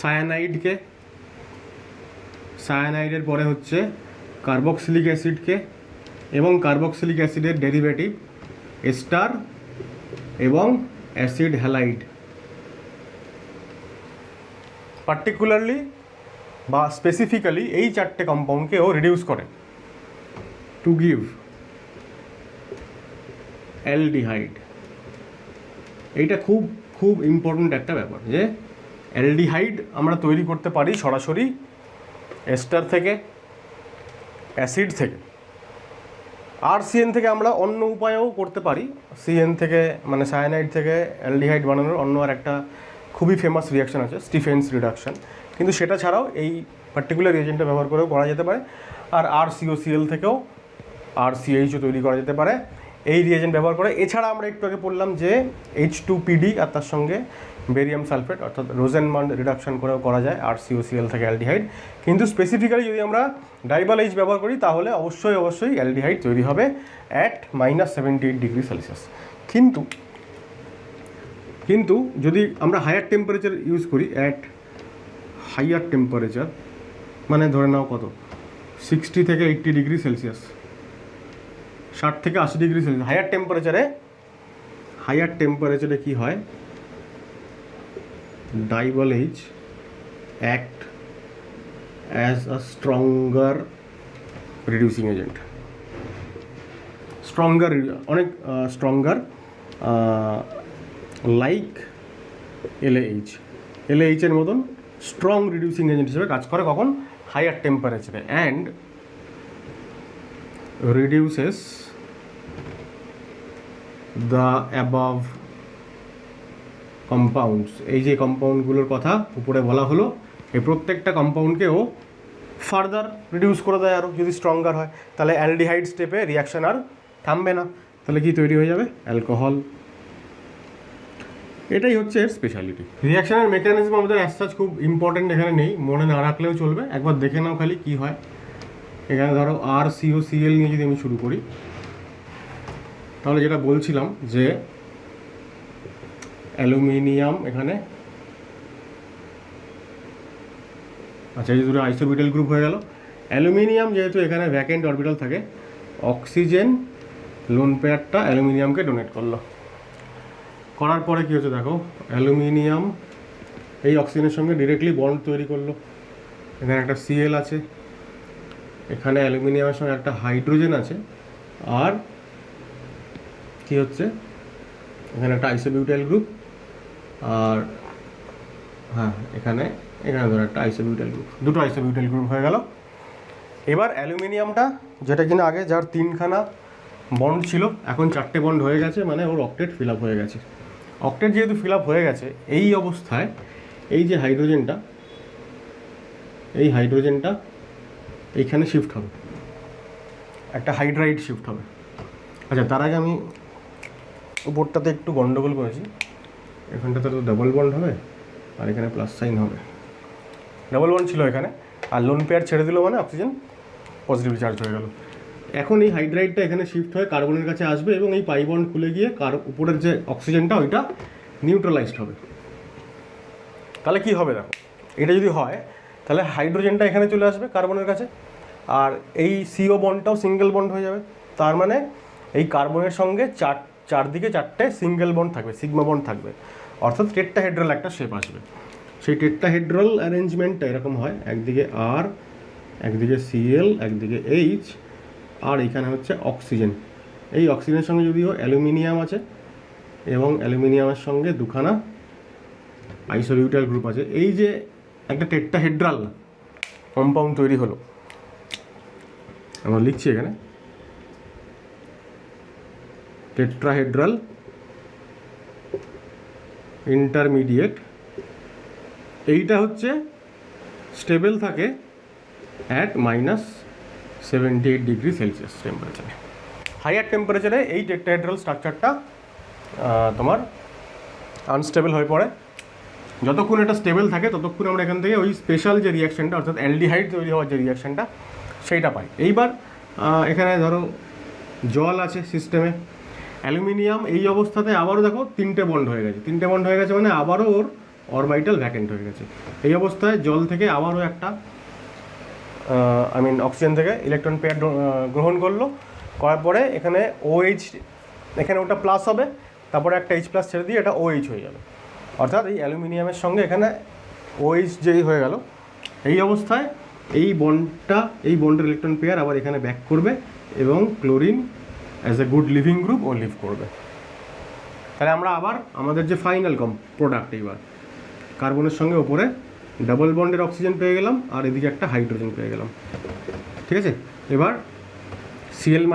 সায়ানাইডকে, সায়ানাইডের পরে হচ্ছে কার্বক্সিলিক অ্যাসিডকে, এবং কার্বক্সিলিক অ্যাসিডের ডেরিভেটিভ এস্টার এবং অ্যাসিড হ্যালাইড। পার্টিকুলারলি বা স্পেসিফিক্যালি এই চারটে কম্পাউন্ডকে ও রিডিউস করে টু গিভ অ্যালডিহাইড। এইটা খুব খুব ইম্পর্ট্যান্ট একটা ব্যাপার, যে অ্যালডিহাইড আমরা তৈরি করতে পারি সরাসরি এস্টার থেকে, অ্যাসিড থেকে। আর সিএন থেকে আমরা অন্য উপায়েও করতে পারি, সিএন থেকে মানে সায়ানাইড থেকে অ্যালডিহাইড বানানোর অন্য আর একটা খুবই ফেমাস রিয়াকশান আছে, স্টিফেন্স রিডাকশান, কিন্তু সেটা ছাড়াও এই পার্টিকুলার রিয়েজেন্টটা ব্যবহার করেও করা যেতে পারে। আর RCOCl থেকেও RCHও তৈরি করা যেতে পারে এই রিয়েজেন্ট ব্যবহার করে। এছাড়া আমরা একটু আগে পড়লাম যে H2PD আর তার সঙ্গে বেরিয়াম সালফেট অর্থাৎ রোজেনমান্ড রিডাকশান করেও করা যায় RCOCl থেকে অ্যালডিহাইড। কিন্তু স্পেসিফিক্যালি যদি আমরা ডাইবাল H ব্যবহার করি তাহলে অবশ্যই অ্যালডিহাইড তৈরি হবে at -78°C। কিন্তু যদি আমরা হায়ার টেম্পারেচার ইউজ করি, অ্যাট হাইয়ার টেম্পারেচার মানে ধরে নাও কত, 60 থেকে 80°C, 60 থেকে 80°C, হায়ার টেম্পারেচারে কি হয়, ডাইবাল H act as a stronger reducing agent, অনেক স্ট্রঙ্গার, লাইক LAH এর মতন স্ট্রং রিডিউসিং এজেন্ট হিসেবে কাজ করে কখন, হায়ার টেম্পারেচারে, and reduces the above compounds. এই যে কম্পাউন্ডগুলোর কথা উপরে বলা হলো, এই প্রত্যেকটা কম্পাউন্ডকেও ফার্দার রিডিউস করে দেয় আরও, যদি স্ট্রঙ্গার হয়। তাহলে অ্যালডিহাইড স্টেপে রিয়াকশান আর থামবে না, তাহলে কি তৈরি হয়ে যাবে, অ্যালকোহল। এটাই হচ্ছে এর স্পেশালিটি। রিয়াকশানের মেকানিজম আমাদের অ্যাজ খুব ইম্পর্টেন্ট এখানে নেই, মনে না রাখলেও চলবে, একবার দেখে নাও খালি কি হয়। এখানে ধরো RCOCl নিয়ে যদি আমি শুরু করি, তাহলে যেটা বলছিলাম যে অ্যালুমিনিয়াম এখানে, আচ্ছা এই দুটো আইসোবিউটাইল গ্রুপ হয়ে গেল। অ্যালুমিনিয়াম যেহেতু এখানে ভ্যাকেন্ট অরবিটাল থাকে, অক্সিজেন লোন পেয়ারটা অ্যালুমিনিয়ামকে ডোনেট করলো, করার পরে কী হচ্ছে দেখো, অ্যালুমিনিয়াম এই অক্সিজেনের সঙ্গে ডিরেক্টলি বন্ড তৈরি করলো। এখানে একটা Cl আছে, এখানে অ্যালুমিনিয়ামের সঙ্গে একটা হাইড্রোজেন আছে, আর কি হচ্ছে এখানে একটা আইসোবিউটাইল গ্রুপ, আর হ্যাঁ এখানে ধরো একটা আইসোবিউটাইল গ্রুপ, দুটো আইসোবিউটাইল গ্রুপ হয়ে গেল। এবার অ্যালুমিনিয়ামটা যেটা কিনা আগে যার 3খানা বন্ড ছিল, এখন 4টে বন্ড হয়ে গেছে, মানে ওর অক্টেট ফিল আপ হয়ে গেছে। অক্টেট যেহেতু ফিল আপ হয়ে গেছে, এই অবস্থায় এই যে হাইড্রোজেনটা, এই হাইড্রোজেনটা এইখানে শিফট হবে, একটা হাইড্রাইড শিফট হবে। আচ্ছা তার আগে আমি উপরটাতে একটু গন্ডগোল করেছি, এখানটাতে তো ডাবল বন্ড হবে আর এখানে প্লাস সাইন হবে, ডাবল বন্ড ছিল এখানে, আর লোন পেয়ার ছেড়ে দিল মানে অক্সিজেন পজিটিভ চার্জ হয়ে গেল। এখন এই হাইড্রাইডটা এখানে শিফট হয়ে কার্বনের কাছে আসবে এবং এই পাই বন্ড খুলে গিয়ে উপরের যে অক্সিজেনটা ওইটা নিউট্রালাইজড হবে। তাহলে কি হবে দেখো, এটা যদি হয় তাহলে হাইড্রোজেনটা এখানে চলে আসবে কার্বনের কাছে, আর এই CO বন্ডটাও সিঙ্গেল বন্ড হয়ে যাবে। তার মানে এই কার্বনের সঙ্গে চারদিকে 4টে সিঙ্গেল বন্ড থাকবে, সিগমা বন্ড থাকবে, অর্থাৎ টেট্রাহেড্রাল একটা শেপ আসবে। সেই টেট্রাহেড্রাল অ্যারেঞ্জমেন্টটা এরকম হয়, একদিকে R, একদিকে Cl, একদিকে H, আর এখানে হচ্ছে অক্সিজেন। এই অক্সিজেনের সঙ্গে যদিও অ্যালুমিনিয়াম আছে এবং অ্যালুমিনিয়ামের সঙ্গে দুখানা আইসোবিউটাইল গ্রুপ আছে। এই যে একটা টেট্রাহেড্রাল কম্পাউন্ড তৈরি হলো, আমরা লিখছি এখানে টেট্রাহেড্রাল ইন্টারমিডিয়েট, এইটা হচ্ছে স্টেবল থাকে অ্যাট -78°C টেম্পারেচারে। হায়ার টেম্পারেচারে এই টেট্রাহেড্রাল স্ট্রাকচারটা তোমার আনস্টেবল হয়ে পড়ে। যতক্ষণ এটা স্টেবল থাকে ততক্ষণ আমরা এখান থেকে ওই স্পেশাল যে রিয়াকশানটা অর্থাৎ অ্যালডিহাইড তৈরি হওয়ার যে রিয়াকশানটা সেইটা পাই। এইবার এখানে ধরো জল আছে সিস্টেমে, অ্যালুমিনিয়াম এই অবস্থাতে আবারও দেখো 3টে বন্ড হয়ে গেছে, 3টে বন্ড হয়ে গেছে মানে আবারও ওর অরবিটাল ভ্যাকেন্ট হয়ে গেছে। এই অবস্থায় জল থেকে আবারও একটা অক্সিজেন থেকে ইলেকট্রন পেয়ার গ্রহণ করলো, করার পরে এখানে OH, এখানে ওটা প্লাস হবে, তারপরে একটা H+ ছেড়ে দিয়ে এটা OH হয়ে যাবে। অর্থাৎ এই অ্যালুমিনিয়ামের সঙ্গে এখানে OH যেই হয়ে গেল, এই অবস্থায় এই বন্ডের ইলেকট্রন পেয়ার আবার এখানে ব্যাক করবে এবং chlorine as a good leaving group ও লিভ করবে। তাহলে আমরা আবার আমাদের যে ফাইনাল প্রোডাক্ট, এইবার কার্বনের সঙ্গে ওপরে ডাবল বন্ডের অক্সিজেন পেয়ে গেলাম আর এদিকে একটা হাইড্রোজেন পেয়ে গেলাম। ঠিক আছে, এবার Cl-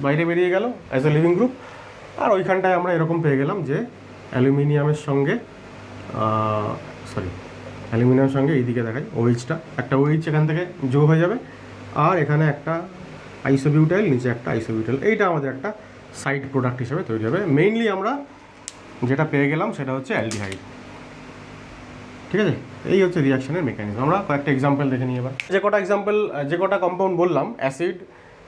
বাইরে বেরিয়ে গেল অ্যাজ এ লিভিং গ্রুপ, আর ওইখানটায় আমরা এরকম পেয়ে গেলাম যে অ্যালুমিনিয়ামের সঙ্গে এইদিকে দেখাই OH-টা, একটা OH এখান থেকে যোগ হয়ে যাবে, আর এখানে একটা আইসোবিউটাইল, নিচে একটা আইসোবিউটাইল, এইটা আমাদের একটা সাইড প্রোডাক্ট হিসেবে তৈরি হবে। মেইনলি আমরা যেটা পেয়ে গেলাম সেটা হচ্ছে অ্যালডিহাইড। ঠিক আছে, এই হচ্ছে রিয়াকশনের মেকানিজম। আমরা কয়েকটা এক্সাম্পল দেখে নিই এবার। যে কটা কম্পাউন্ড বললাম, অ্যাসিড,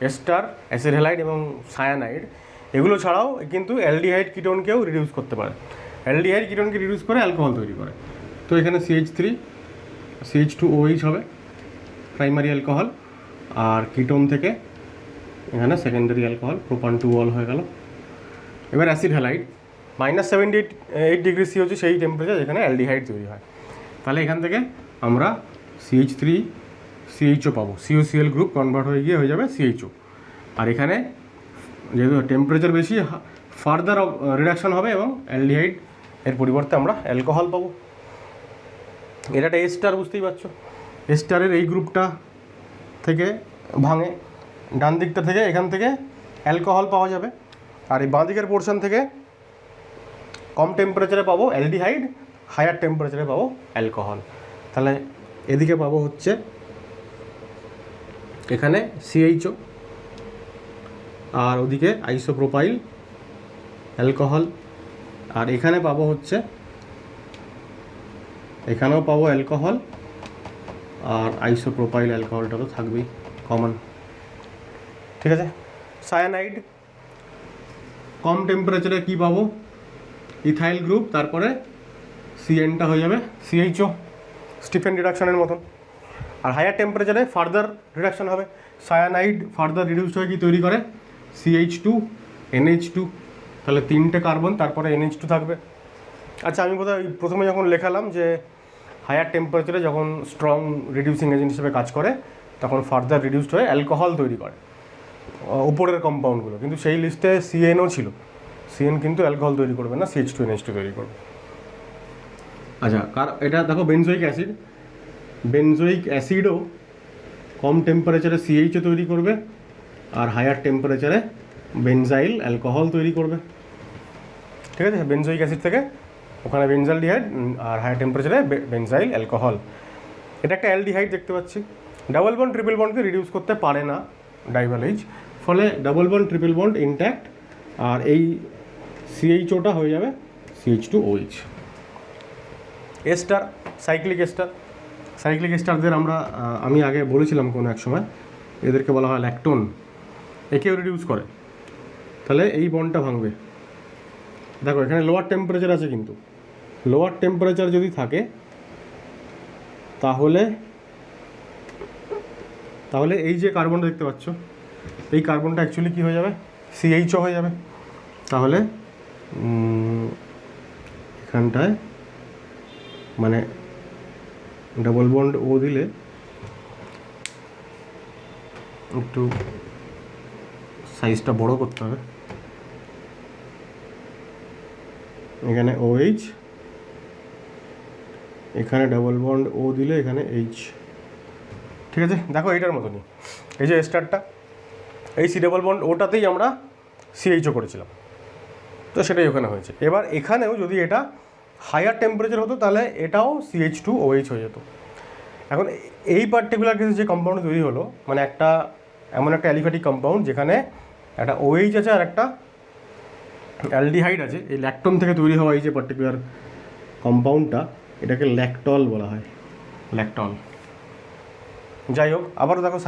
এস্টার, অ্যাসিড হ্যালাইড এবং সায়ানাইড, এগুলো ছাড়াও কিন্তু অ্যালডিহাইড কিটোনকেও রিডিউস করতে পারে। অ্যালডিহাইড কিটোনকে রিডিউস করে অ্যালকোহল তৈরি করে। তো এখানে CH3 CH2OH হবে প্রাইমারি অ্যালকোহল, আর কিটোন থেকে এখানে সেকেন্ডারি অ্যালকোহল প্রোপান 2 হয়ে গেল। এবার অ্যাসিড হ্যালাইড -78°C হচ্ছে সেই টেম্পারেচার যেখানে অ্যালডিহাইড তৈরি হয়। তাহলে এখান থেকে আমরা CH3CHO পাবো, COCl গ্রুপ কনভার্ট হয়ে গিয়ে হয়ে যাবে CHO। আর এখানে যেহেতু টেম্পারেচার বেশি, ফার্দার রিডাকশন হবে এবং অ্যালডিহাইড এর পরিবর্তে আমরা অ্যালকোহল পাবো। এটা একটা এস্টার, বুঝতেই পারছো। এস্টারের এই গ্রুপটা থেকে ভাঙে, ডান দিকটা থেকে এখান থেকে অ্যালকোহল পাওয়া যাবে, আর এই বাঁ দিকের পোর্শন থেকে কম টেম্পারেচারে পাবো অ্যালডিহাইড, হায়ার টেম্পারেচারে পাবো অ্যালকোহল। তাহলে এদিকে পাবো হচ্ছে এখানে CHO, আর ওদিকে আইসোপ্রোপাইল অ্যালকোহল, আর এখানে পাবো হচ্ছে, এখানেও পাবো অ্যালকোহল, আর আইসোপ্রোপাইল অ্যালকোহলটা তো থাকবেই কমন। ঠিক আছে, সায়ানাইড কম টেম্পারেচারে কি পাবো, ইথাইল গ্রুপ, তারপরে CN-টা হয়ে যাবে CHO, স্টিফেন রিডাকশনের মতন। আর হায়ার টেম্পারেচারে ফার্দার রিডাকশন হবে, সায়ানাইড ফার্দার রিডিউসড হয়ে কি তৈরি করে CH2 NH2, তাহলে 3টে কার্বন তারপরে NH2 থাকবে। আচ্ছা, আমি বোধহয় প্রথমে যখন লেখালাম যে হায়ার টেম্পারেচারে যখন স্ট্রং রিডিউসিং এজেন্ট হিসেবে কাজ করে তখন ফার্দার রিডিউসড হয়ে অ্যালকোহল তৈরি করে উপরের কম্পাউন্ডগুলো, কিন্তু সেই লিস্টে CNও ছিল। CN কিন্তু অ্যালকোহল তৈরি করবে না, CH2 NH2 তৈরি করবে। আচ্ছা, এটা দেখো বেনজোইক অ্যাসিডও কম টেম্পারেচারে CHO তৈরি করবে, আর হায়ার টেম্পারেচারে বেনজাইল অ্যালকোহল তৈরি করবে। ঠিক আছে, বেনজোইক অ্যাসিড থেকে ওখানে বেনজালডিহাইড, আর হায়ার টেম্পারেচারে বেনজাইল অ্যালকোহল। এটা একটা অ্যালডিহাইড দেখতে পাচ্ছি। ডাবল বন্ড ট্রিপল বন্ডকে রিডিউস করতে পারে না ডাইভালএইচ, ফলে double bond triple bond intact, আর এই CHOটা হয়ে যাবে CH2OH। এস্টার, সাইক্লিক এস্টারদের আমি আগে বলেছিলাম কোনো এক সময়, এদেরকে বলা হয় ল্যাকটোন, একেও রিডিউস করে। তাহলে এই বন্ডটা ভাঙবে। দেখো এখানে লোয়ার টেম্পারেচার আছে, কিন্তু লোয়ার টেম্পারেচার যদি থাকে তাহলে এই যে কার্বনটা দেখতে পাচ্ছ, এই কার্বনটা অ্যাকচুয়ালি কী হয়ে যাবে, CHO হয়ে যাবে। তাহলে এখানটায় মানে ডাবল বন্ড ও দিলে একটু সাইজটা বড় করতে হবে। এখানে OH, এখানে ডাবল বন্ড ও দিলে এখানে H। ঠিক আছে, দেখো এইটার মতনই এই যে স্টারটা, এই C ডাবল বন্ড ওটাতেই আমরা CHO করেছিলাম। তো সেটাই ওখানে হয়েছে। এবার এখানেও যদি এটা হায়ার টেম্পারেচার হতো তাহলে এটাও CH2OH হয়ে যেত। এখন এই পার্টিকুলার কেসে যে কম্পাউন্ড তৈরি হলো, মানে একটা এমন একটা অ্যালিফ্যাটিক কম্পাউন্ড যেখানে একটা OH আছে আর একটা অ্যালডিহাইড আছে, এই ল্যাকটোন থেকে তৈরি হওয়া এই যে পার্টিকুলার কম্পাউন্ডটা, এটাকে ল্যাকটল বলা হয়, ল্যাকটল। যাই হোক, আবারও দেখো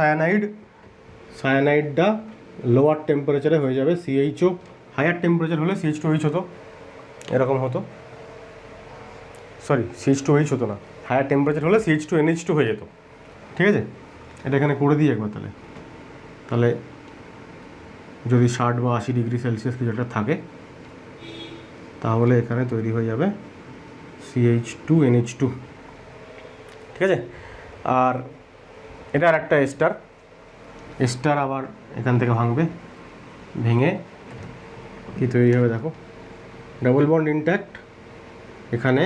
সায়ানাইডটা লোয়ার টেম্পারেচারে হয়ে যাবে CHO, হায়ার টেম্পারেচার হলে CH2OH হতো, এরকম হতো, সরি CH2OH হতো না, হায়ার টেম্পারেচার হলে CH2NH2 হয়ে যেত। ঠিক আছে, এটা এখানে করে দিই একবার, তাহলে যদি 60 বা 80 ডিগ্রি সেলসিয়াস কিছু একটা থাকে তাহলে এখানে তৈরি হয়ে যাবে CH2NH2। ঠিক আছে, আর এটা আর একটা এস্টার আবার এখান থেকে ভাঙবে, ভেঙে কি তৈরি হবে দেখো, ডাবল বন্ড ইনট্যাক্ট, এখানে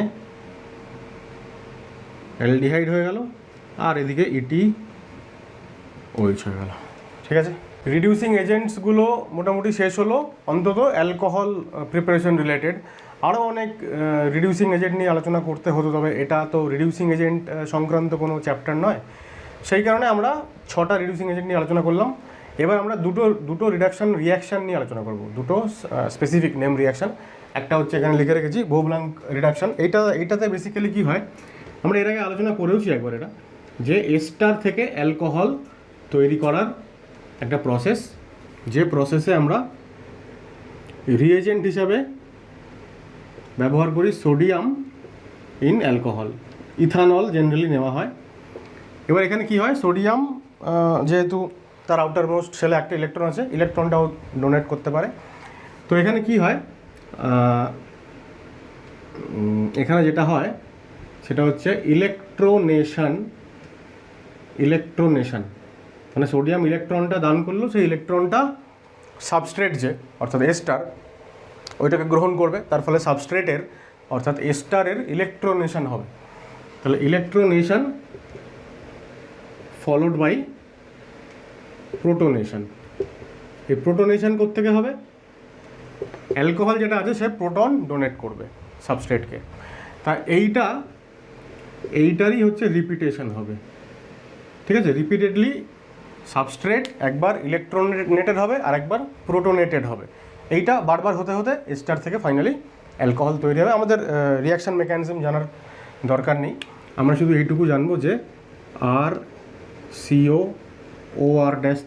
অ্যালডিহাইড হয়ে গেল আর এদিকে ETOH হয়ে গেল। ঠিক আছে, রিডিউসিং এজেন্টসগুলো মোটামুটি শেষ হলো, অন্তত অ্যালকোহল প্রিপারেশন রিলেটেড। আরও অনেক রিডিউসিং এজেন্ট নিয়ে আলোচনা করতে হতো, তবে এটা তো রিডিউসিং এজেন্ট সংক্রান্ত কোনো চ্যাপ্টার নয়, সেই কারণে আমরা 6টা রিডিউসিং এজেন্ট নিয়ে আলোচনা করলাম। এবার আমরা দুটো রিয়াকশান নিয়ে আলোচনা করব, দুটো স্পেসিফিক নেম রিয়াকশান। একটা হচ্ছে এখানে লিখে রেখেছি বোব্লাঙ্ক রিডাকশান। এইটাতে বেসিক্যালি কী হয়, আমরা এর আগে আলোচনা করেওছি একবার, এটা যে এস্টার থেকে অ্যালকোহল তৈরি করার একটা প্রসেস, যে প্রসেসে আমরা রিএজেন্ট হিসাবে ব্যবহার করি sodium in alcohol, ethanol generally নেওয়া হয়। এবার এখানে কি হয়, সোডিয়াম যেহেতু তার আউটার মোস্ট শেলে একটা ইলেকট্রন আছে, ইলেকট্রনটাও ডোনেট করতে পারে। তো এখানে কি হয়, এখানে যেটা হয় সেটা হচ্ছে ইলেকট্রোনেশন, মানে সোডিয়াম ইলেকট্রনটা দান করলো, সেই ইলেকট্রনটা সাবস্ট্রেট যে অর্থাৎ এস্টার ওইটাকে গ্রহণ করবে, তার ফলে সাবস্ট্রেটের অর্থাৎ এস্টারের ইলেকট্রোনেশন হবে। তাহলে ইলেকট্রোনেশন ফলোড বাই প্রোটোনেশন। এই প্রোটোনেশন কোত্থেকে হবে, অ্যালকোহল যেটা আছে সে প্রোটন ডোনেট করবে সাবস্ট্রেটকে, তা এইটারই হচ্ছে রিপিটেশন হবে। ঠিক আছে, রিপিটেডলি সাবস্ট্রেট একবার ইলেকট্রোনেটেড হবে আর একবার প্রোটোনেটেড হবে, এইটা বারবার হতে হতে এস্টার থেকে ফাইনালি অ্যালকোহল তৈরি হবে। আমাদের রিয়াকশান মেকানিজম জানার দরকার নেই, আমরা শুধু এইটুকু জানবো যে RCOOR-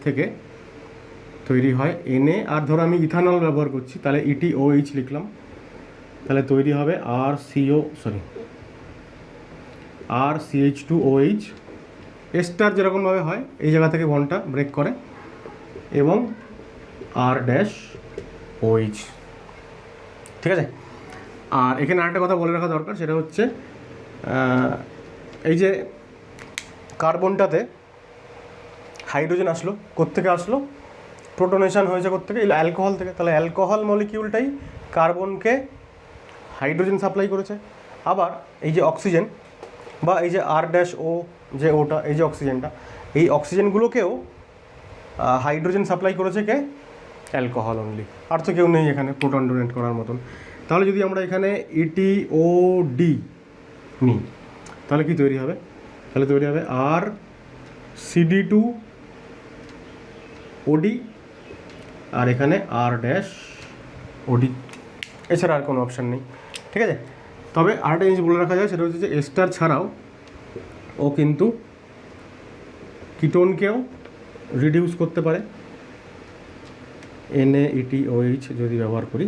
থেকে তৈরি হয় Na, আর ধরো আমি ইথানল ব্যবহার করছি তাহলে ETOH লিখলাম, তাহলে তৈরি হবে RCH2OH, এস্টার যেরকমভাবে হয় এই জায়গা থেকে বন্ডটা ব্রেক করে, এবং R-OH। ঠিক আছে, আর এখানে আরেকটা কথা বলে রাখা দরকার, সেটা হচ্ছে এই যে কার্বনটাতে হাইড্রোজেন আসলো, কোত্থেকে আসলো, প্রোটোনেশন হয়েছে কোত্থেকে, অ্যালকোহল থেকে। তাহলে অ্যালকোহল মলিকিউলটাই কার্বনকে হাইড্রোজেন সাপ্লাই করেছে। আবার এই যে অক্সিজেন বা এই যে R-O, যে ওটা, এই যে অক্সিজেনটা, এই অক্সিজেনগুলোকেও হাইড্রোজেন সাপ্লাই করেছে কে, অ্যালকোহল অনলি, আর তো কেউ নেই এখানে প্রোটন ডোনেট করার মতন। তাহলে যদি আমরা এখানে ETOD নিই তাহলে কি তৈরি হবে, তাহলে তৈরি হবে RCD2OD আর এখানে R-OD, এছাড়া আর কোনো অপশান নেই। ঠিক আছে, তবে আরেকটা জিনিস বলে রাখা যায়, সেটা হচ্ছে যে এস্টার ছাড়াও ও কিন্তু কিটোনকেও রিডিউস করতে পারে। NaETOH যদি ব্যবহার করি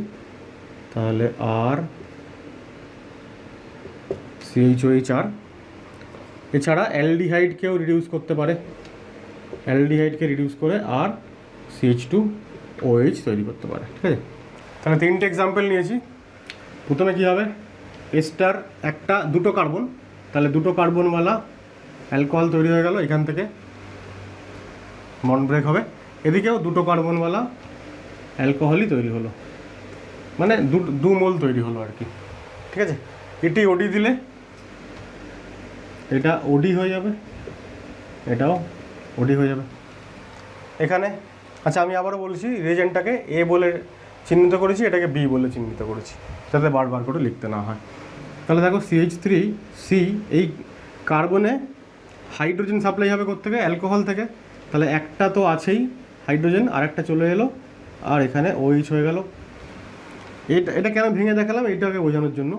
তাহলে RCHOH, এছাড়া অ্যালডিহাইডকেও রিডিউস করতে পারে, অ্যালডিহাইডকে রিডিউস করে CH2OH তৈরি করতে পারে। ঠিক আছে, তাহলে 3টে এক্সাম্পল নিয়েছি। প্রথমে কী হবে, এস্টার দুটো কার্বন, তাহলে দুটো কার্বনওয়ালা অ্যালকোহল তৈরি হয়ে গেল, এখান থেকে বন্ড ব্রেক হবে, এদিকেও দুটো কার্বনওয়ালা অ্যালকোহলই তৈরি হলো, মানে দু মোল তৈরি হলো আর কি। ঠিক আছে, ETOD দিলে এটা OD হয়ে যাবে, এটাও OD হয়ে যাবে এখানে। আচ্ছা, আমি আবারও বলছি, রিয়েজেন্টটাকে A বলে চিহ্নিত করেছি, এটাকে বি বলে চিহ্নিত করেছি, যাতে বারবার করে লিখতে না হয়। তাহলে দেখো CH3C, এই কার্বনে হাইড্রোজেন সাপ্লাই হবে কোত্থেকে? অ্যালকোহল থেকে। তাহলে একটা তো আছেই হাইড্রোজেন, আর একটা চলে এলো, আর এখানে OH হয়ে গেল। এটা কেন ভেঙে দেখালাম? এইটাকে বোঝানোর জন্য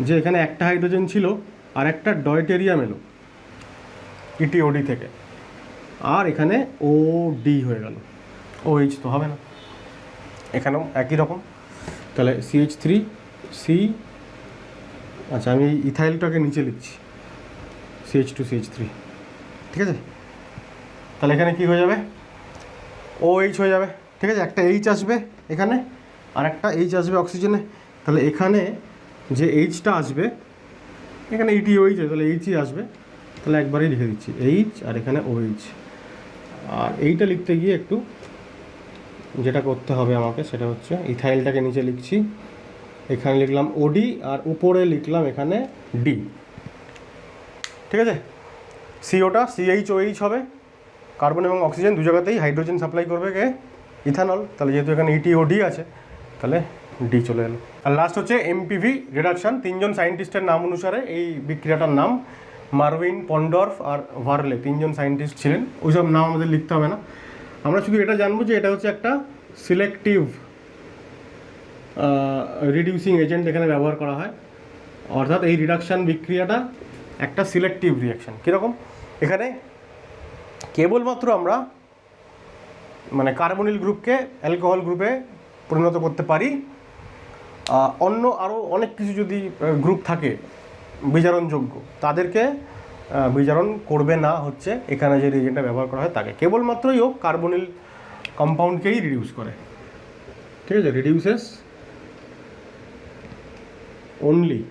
যে এখানে একটা হাইড্রোজেন ছিল আর একটা ডয়টেরিয়াম এলো ETOD থেকে, আর এখানে OD হয়ে গেল, OH তো হবে না। এখানেও একই রকম। তাহলে CH3C, আচ্ছা আমি এই ইথাইলটাকে নিচে লিখছি, CH2CH3, ঠিক আছে। তাহলে এখানে কি হয়ে যাবে? OH হয়ে যাবে, ঠিক আছে। একটা H আসবে এখানে, আর একটা H আসবে অক্সিজেনে। তাহলে এখানে যে Hটা আসবে, এখানে ETOH, তাহলে Hই আসবে। তাহলে একবারেই লিখে দিচ্ছি H, আর এখানে OH। আর এইটা লিখতে গিয়ে একটু যেটা করতে হবে আমাকে, সেটা হচ্ছে ইথাইলটাকে নিচে লিখছি, এখানে লিখলাম OD, আর উপরে লিখলাম এখানে D, ঠিক আছে। COটা CHOH হবে, কার্বন এবং অক্সিজেন দু জায়গাতেই হাইড্রোজেন সাপ্লাই করবে কে? ইথানল। তাহলে যেহেতু এখানে ETOD আছে, তাহলে D চলে এলো। আর লাস্ট হচ্ছে MPV রিডাকশান। তিনজন সায়েন্টিস্টের নাম অনুসারে এই বিক্রিয়াটার নাম, মার্ভিন, পন্ডর্ফ আর ভার্লে, তিনজন সায়েন্টিস্ট ছিলেন। ওইসব নাম আমাদের লিখতে হবে না, আমরা শুধু এটা জানবো যে এটা হচ্ছে একটা সিলেক্টিভ রিডিউসিং এজেন্ট এখানে ব্যবহার করা হয়। অর্থাৎ এই রিডাকশান বিক্রিয়াটা একটা সিলেক্টিভ রিয়াকশান। কীরকম? এখানে কেবলমাত্র আমরা মানে কার্বনিল গ্রুপকে অ্যালকোহল গ্রুপে পরিণত করতে পারি। অন্য আরও অনেক কিছু যদি গ্রুপ থাকে বিজারণযোগ্য, তাদেরকে বিজারণ করবে না, হচ্ছে এখানে যে রিয়েজেন্টটা ব্যবহার করা হয় তাকে। কেবলমাত্রই ও কার্বনিল কম্পাউন্ডকেই রিডিউস করে, ঠিক আছে। Reduces only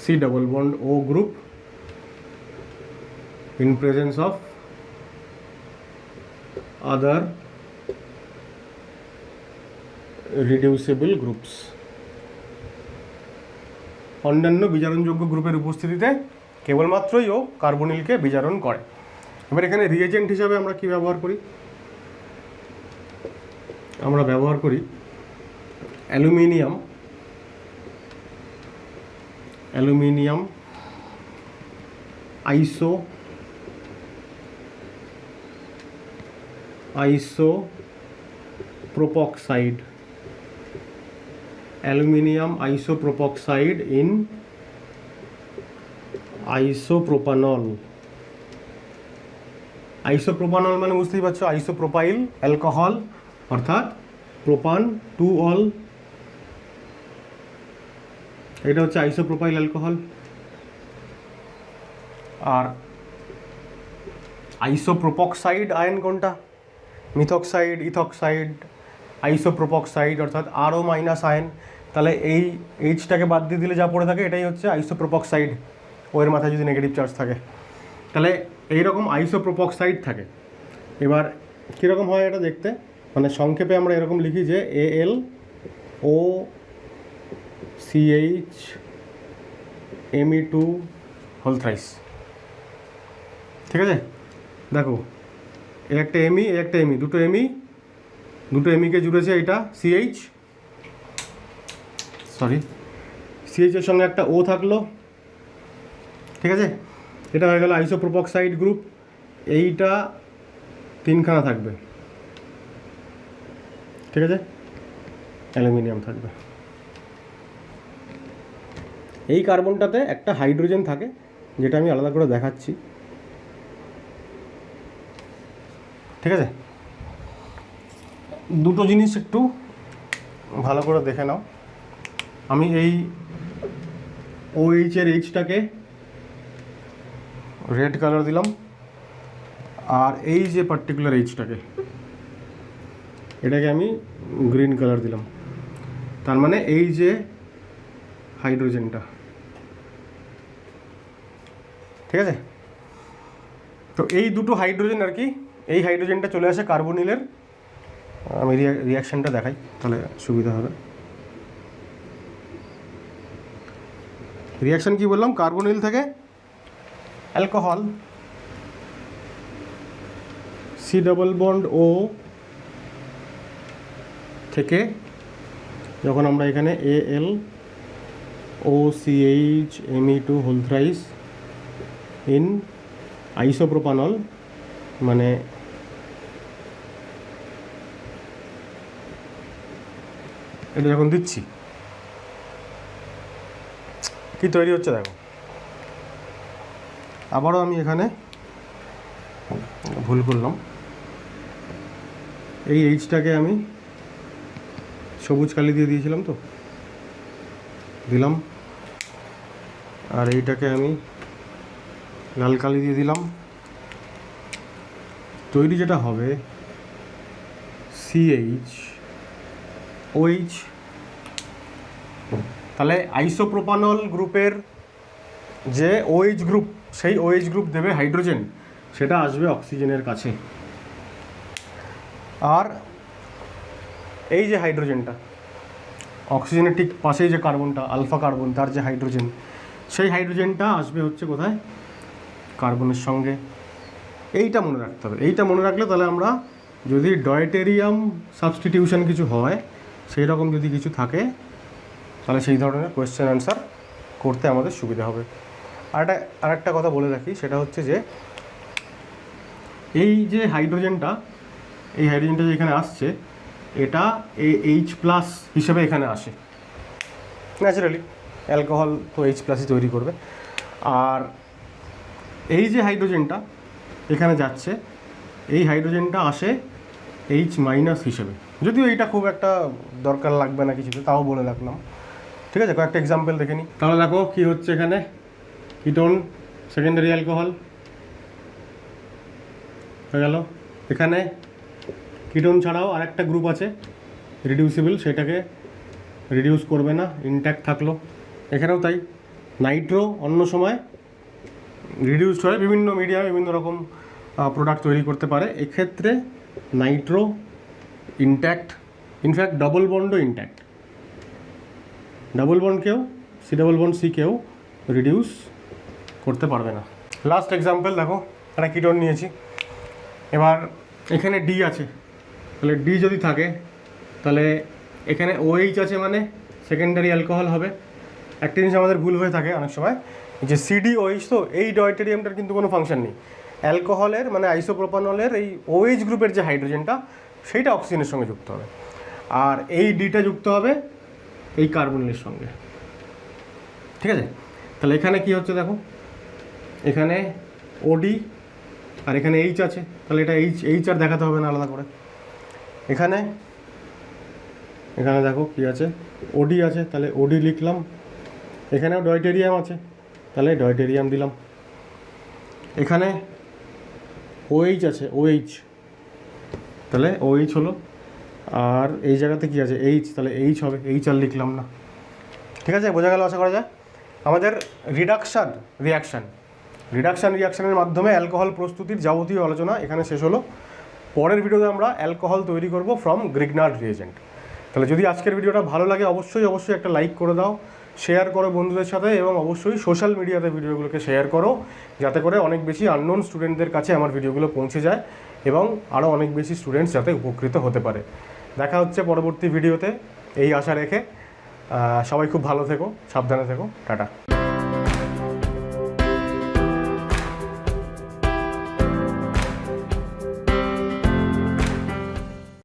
C double bond O group in presence of other reducible groups। অন্যান্য বিজারণযোগ্য গ্রুপের উপস্থিতিতে কেবলমাত্রই ও কার্বনিলকে বিজারণ করে। এবার এখানে রিয়েজেন্ট হিসাবে আমরা কি ব্যবহার করি? আমরা ব্যবহার করি অ্যালুমিনিয়াম আইসোপ্রোপক্সাইড, অ্যালুমিনিয়াম আইসোপ্রোপক্সাইড ইন আইসোপ্রোপানল। আইসোপ্রোপানল মানে বুঝতেই পারছো, আইসোপ্রোপাইল অ্যালকোহল, অর্থাৎ প্রোপান টু অল, এটা হচ্ছে আইসোপ্রোপাইল অ্যালকোহল। আর আইসোপ্রোপক্সাইড আয়ন কোনটা? মিথক্সাইড, ইথক্সাইড, আইসোপ্রোপক্সাইড অর্থাৎ আরও মাইনাস আয়ন। তাহলে এই এইচটাকে বাদ দিয়ে দিলে যা পড়ে থাকে এটাই হচ্ছে আইসোপ্রোপক্সাইড, ওর মাথায় যদি নেগেটিভ চার্জ থাকে। তাহলে এইরকম আইসোপ্রোপক্সাইড থাকে। এবার কীরকম হয় এটা দেখতে, মানে সংক্ষেপে আমরা এরকম লিখি যে AlOCH Me2 ঠিক আছে। দেখো এ একটা এমই, এ একটা এমই, দুটো এমিকে জুড়েছে এটা সিএইচের সঙ্গে একটা ও থাকলো, ঠিক আছে। এটা হয়ে গেল আইসোপ্রোপক্সাইড গ্রুপ। এইটা তিনখানা থাকবে, ঠিক আছে, অ্যালুমিনিয়াম থাকবে। এই কার্বনটাতে একটা হাইড্রোজেন থাকে, যেটা আমি আলাদা করে দেখাচ্ছি, ঠিক আছে। দুটো জিনিস একটু ভালো করে দেখে নাও। আমি এই OH এর এইচটাকে রেড কালার দিলাম, আর এই যে পার্টিকুলার এইচটাকে, এটাকে আমি গ্রিন কালার দিলাম। তার মানে এই যে হাইড্রোজেনটা, ঠিক আছে। তো এই দুটো হাইড্রোজেন আর কি, এই হাইড্রোজেনটা চলে আসে কার্বনিলের, আমি রিয়াকশানটা দেখাই তাহলে সুবিধা হবে। রিয়াকশান কি বললাম? কার্বনিল থেকে alcohol, C double bond O থেকে যখন আমরা এখানে AlOCH Me2 whole thrice in isopropanol মানে এটা যখন দিচ্ছি কি তৈরি হচ্ছে দেখো। আবারও আমি এখানে ভুল করলাম, এই এইচটাকে আমি সবুজ কালি দিয়ে দিয়েছিলাম তো, দিলাম, আর এইটাকে আমি লাল কালি দিয়ে দিলাম। তৈরি যেটা হবে CH OH, তাহলে আইসোপ্রোপানল গ্রুপের যে OH গ্রুপ, সেই OH গ্রুপ দেবে হাইড্রোজেন, সেটা আসবে অক্সিজেনের কাছে। আর এই যে হাইড্রোজেনটা, অক্সিজেনের ঠিক পাশেই যে কার্বনটা আলফা কার্বন, তার যে হাইড্রোজেন, সেই হাইড্রোজেনটা আসবে হচ্ছে কোথায়, কার্বনের সঙ্গে। এইটা মনে রাখতে হবে। এইটা মনে রাখলে তাহলে আমরা যদি ডয়টেরিয়াম সাবস্টিটিউশন কিছু হয়, সেই রকম যদি কিছু থাকে, তাহলে সেই ধরনের কোয়েশ্চেন অ্যান্সার করতে আমাদের সুবিধা হবে। আর একটা কথা বলে রাখি, সেটা হচ্ছে যে এই যে হাইড্রোজেনটা, এই হাইড্রোজেনটা যে এখানে আসছে, এটা H+ হিসেবে এখানে আসে ন্যাচারালি। অ্যালকোহল তো H+ই তৈরি করবে। আর এই যে হাইড্রোজেনটা এখানে যাচ্ছে, এই হাইড্রোজেনটা আসে H- হিসেবে। যদিও এইটা খুব একটা দরকার লাগবে না কিছুতে, তাও বলে রাখলাম। ঠিক আছে, কয়েকটা এক্সাম্পল দেখে নিই। তাহলে দেখো কী হচ্ছে এখানে, কিটোন সেকেন্ডারি অ্যালকোহল হয়ে গেল। এখানে কিটোন ছাড়াও আরেকটা গ্রুপ আছে রিডিউসিবল, সেটাকে রিডিউস করবে না, ইনট্যাক্ট থাকলো। এখানেও তাই, নাইট্রো অন্য সময় রিডিউসড হয়, বিভিন্ন মিডিয়ামে বিভিন্ন রকম প্রোডাক্ট তৈরি করতে পারে। এক্ষেত্রে নাইট্রো ইনট্যাক্ট, ইনফ্যাক্ট ডবল বন্ডও ইনট্যাক্ট। ডাবল বন্ডকেও C কেও রিডিউস করতে পারবে না। লাস্ট এক্সাম্পল দেখো, একটা কিটোন নিয়েছি। এবার এখানে ডি আছে, তাহলে ডি যদি থাকে তাহলে এখানে OH আছে, মানে সেকেন্ডারি অ্যালকোহল হবে। একটা জিনিস আমাদের ভুল হয়ে থাকে অনেক সময়, যে CDOH, তো এই ডয়টেরিয়ামটার কিন্তু কোনো ফাংশন নেই। অ্যালকোহলের মানে আইসোপ্রোপানলের এই OH গ্রুপের যে হাইড্রোজেনটা, সেইটা অক্সিজেনের সঙ্গে যুক্ত হবে, আর এই ডিটা যুক্ত হবে এই কার্বনের সঙ্গে। ঠিক আছে, তাহলে এখানে কি হচ্ছে দেখো, এখানে OD আর এখানে H আছে, তাহলে এটা H আর দেখাতে হবে না আলাদা করে। এখানে দেখো কি আছে, OD আছে, তাহলে OD লিখলাম। এখানেও ডয়টেরিয়াম আছে, তাহলে ডয়টেরিয়াম দিলাম। এখানে OH আছে, OH, তাহলে OH হলো। আর এই জায়গাতে কি আছে, H, তাহলে H হবে, H আর লিখলাম না। ঠিক আছে, বোঝা গেল আশা করা যায়। আমাদের রিডাকশানের মাধ্যমে অ্যালকোহল প্রস্তুতির যাবতীয় আলোচনা এখানে শেষ হলো। পরের ভিডিওতে আমরা অ্যালকোহল তৈরি করব ফ্রম গ্রিগনার্ড রিয়েজেন্ট। তাহলে যদি আজকের ভিডিওটা ভালো লাগে অবশ্যই একটা লাইক করে দাও, শেয়ার করো বন্ধুদের সাথে, এবং অবশ্যই সোশ্যাল মিডিয়াতে ভিডিওগুলোকে শেয়ার করো, যাতে করে অনেক বেশি আননোন স্টুডেন্টদের কাছে আমার ভিডিওগুলো পৌঁছে যায় এবং আরও অনেক বেশি স্টুডেন্টস যাতে উপকৃত হতে পারে। দেখা হচ্ছে পরবর্তী ভিডিওতে, এই আশা রেখে। সবাই খুব ভালো থেকো, সাবধানে থেকো, টাটা।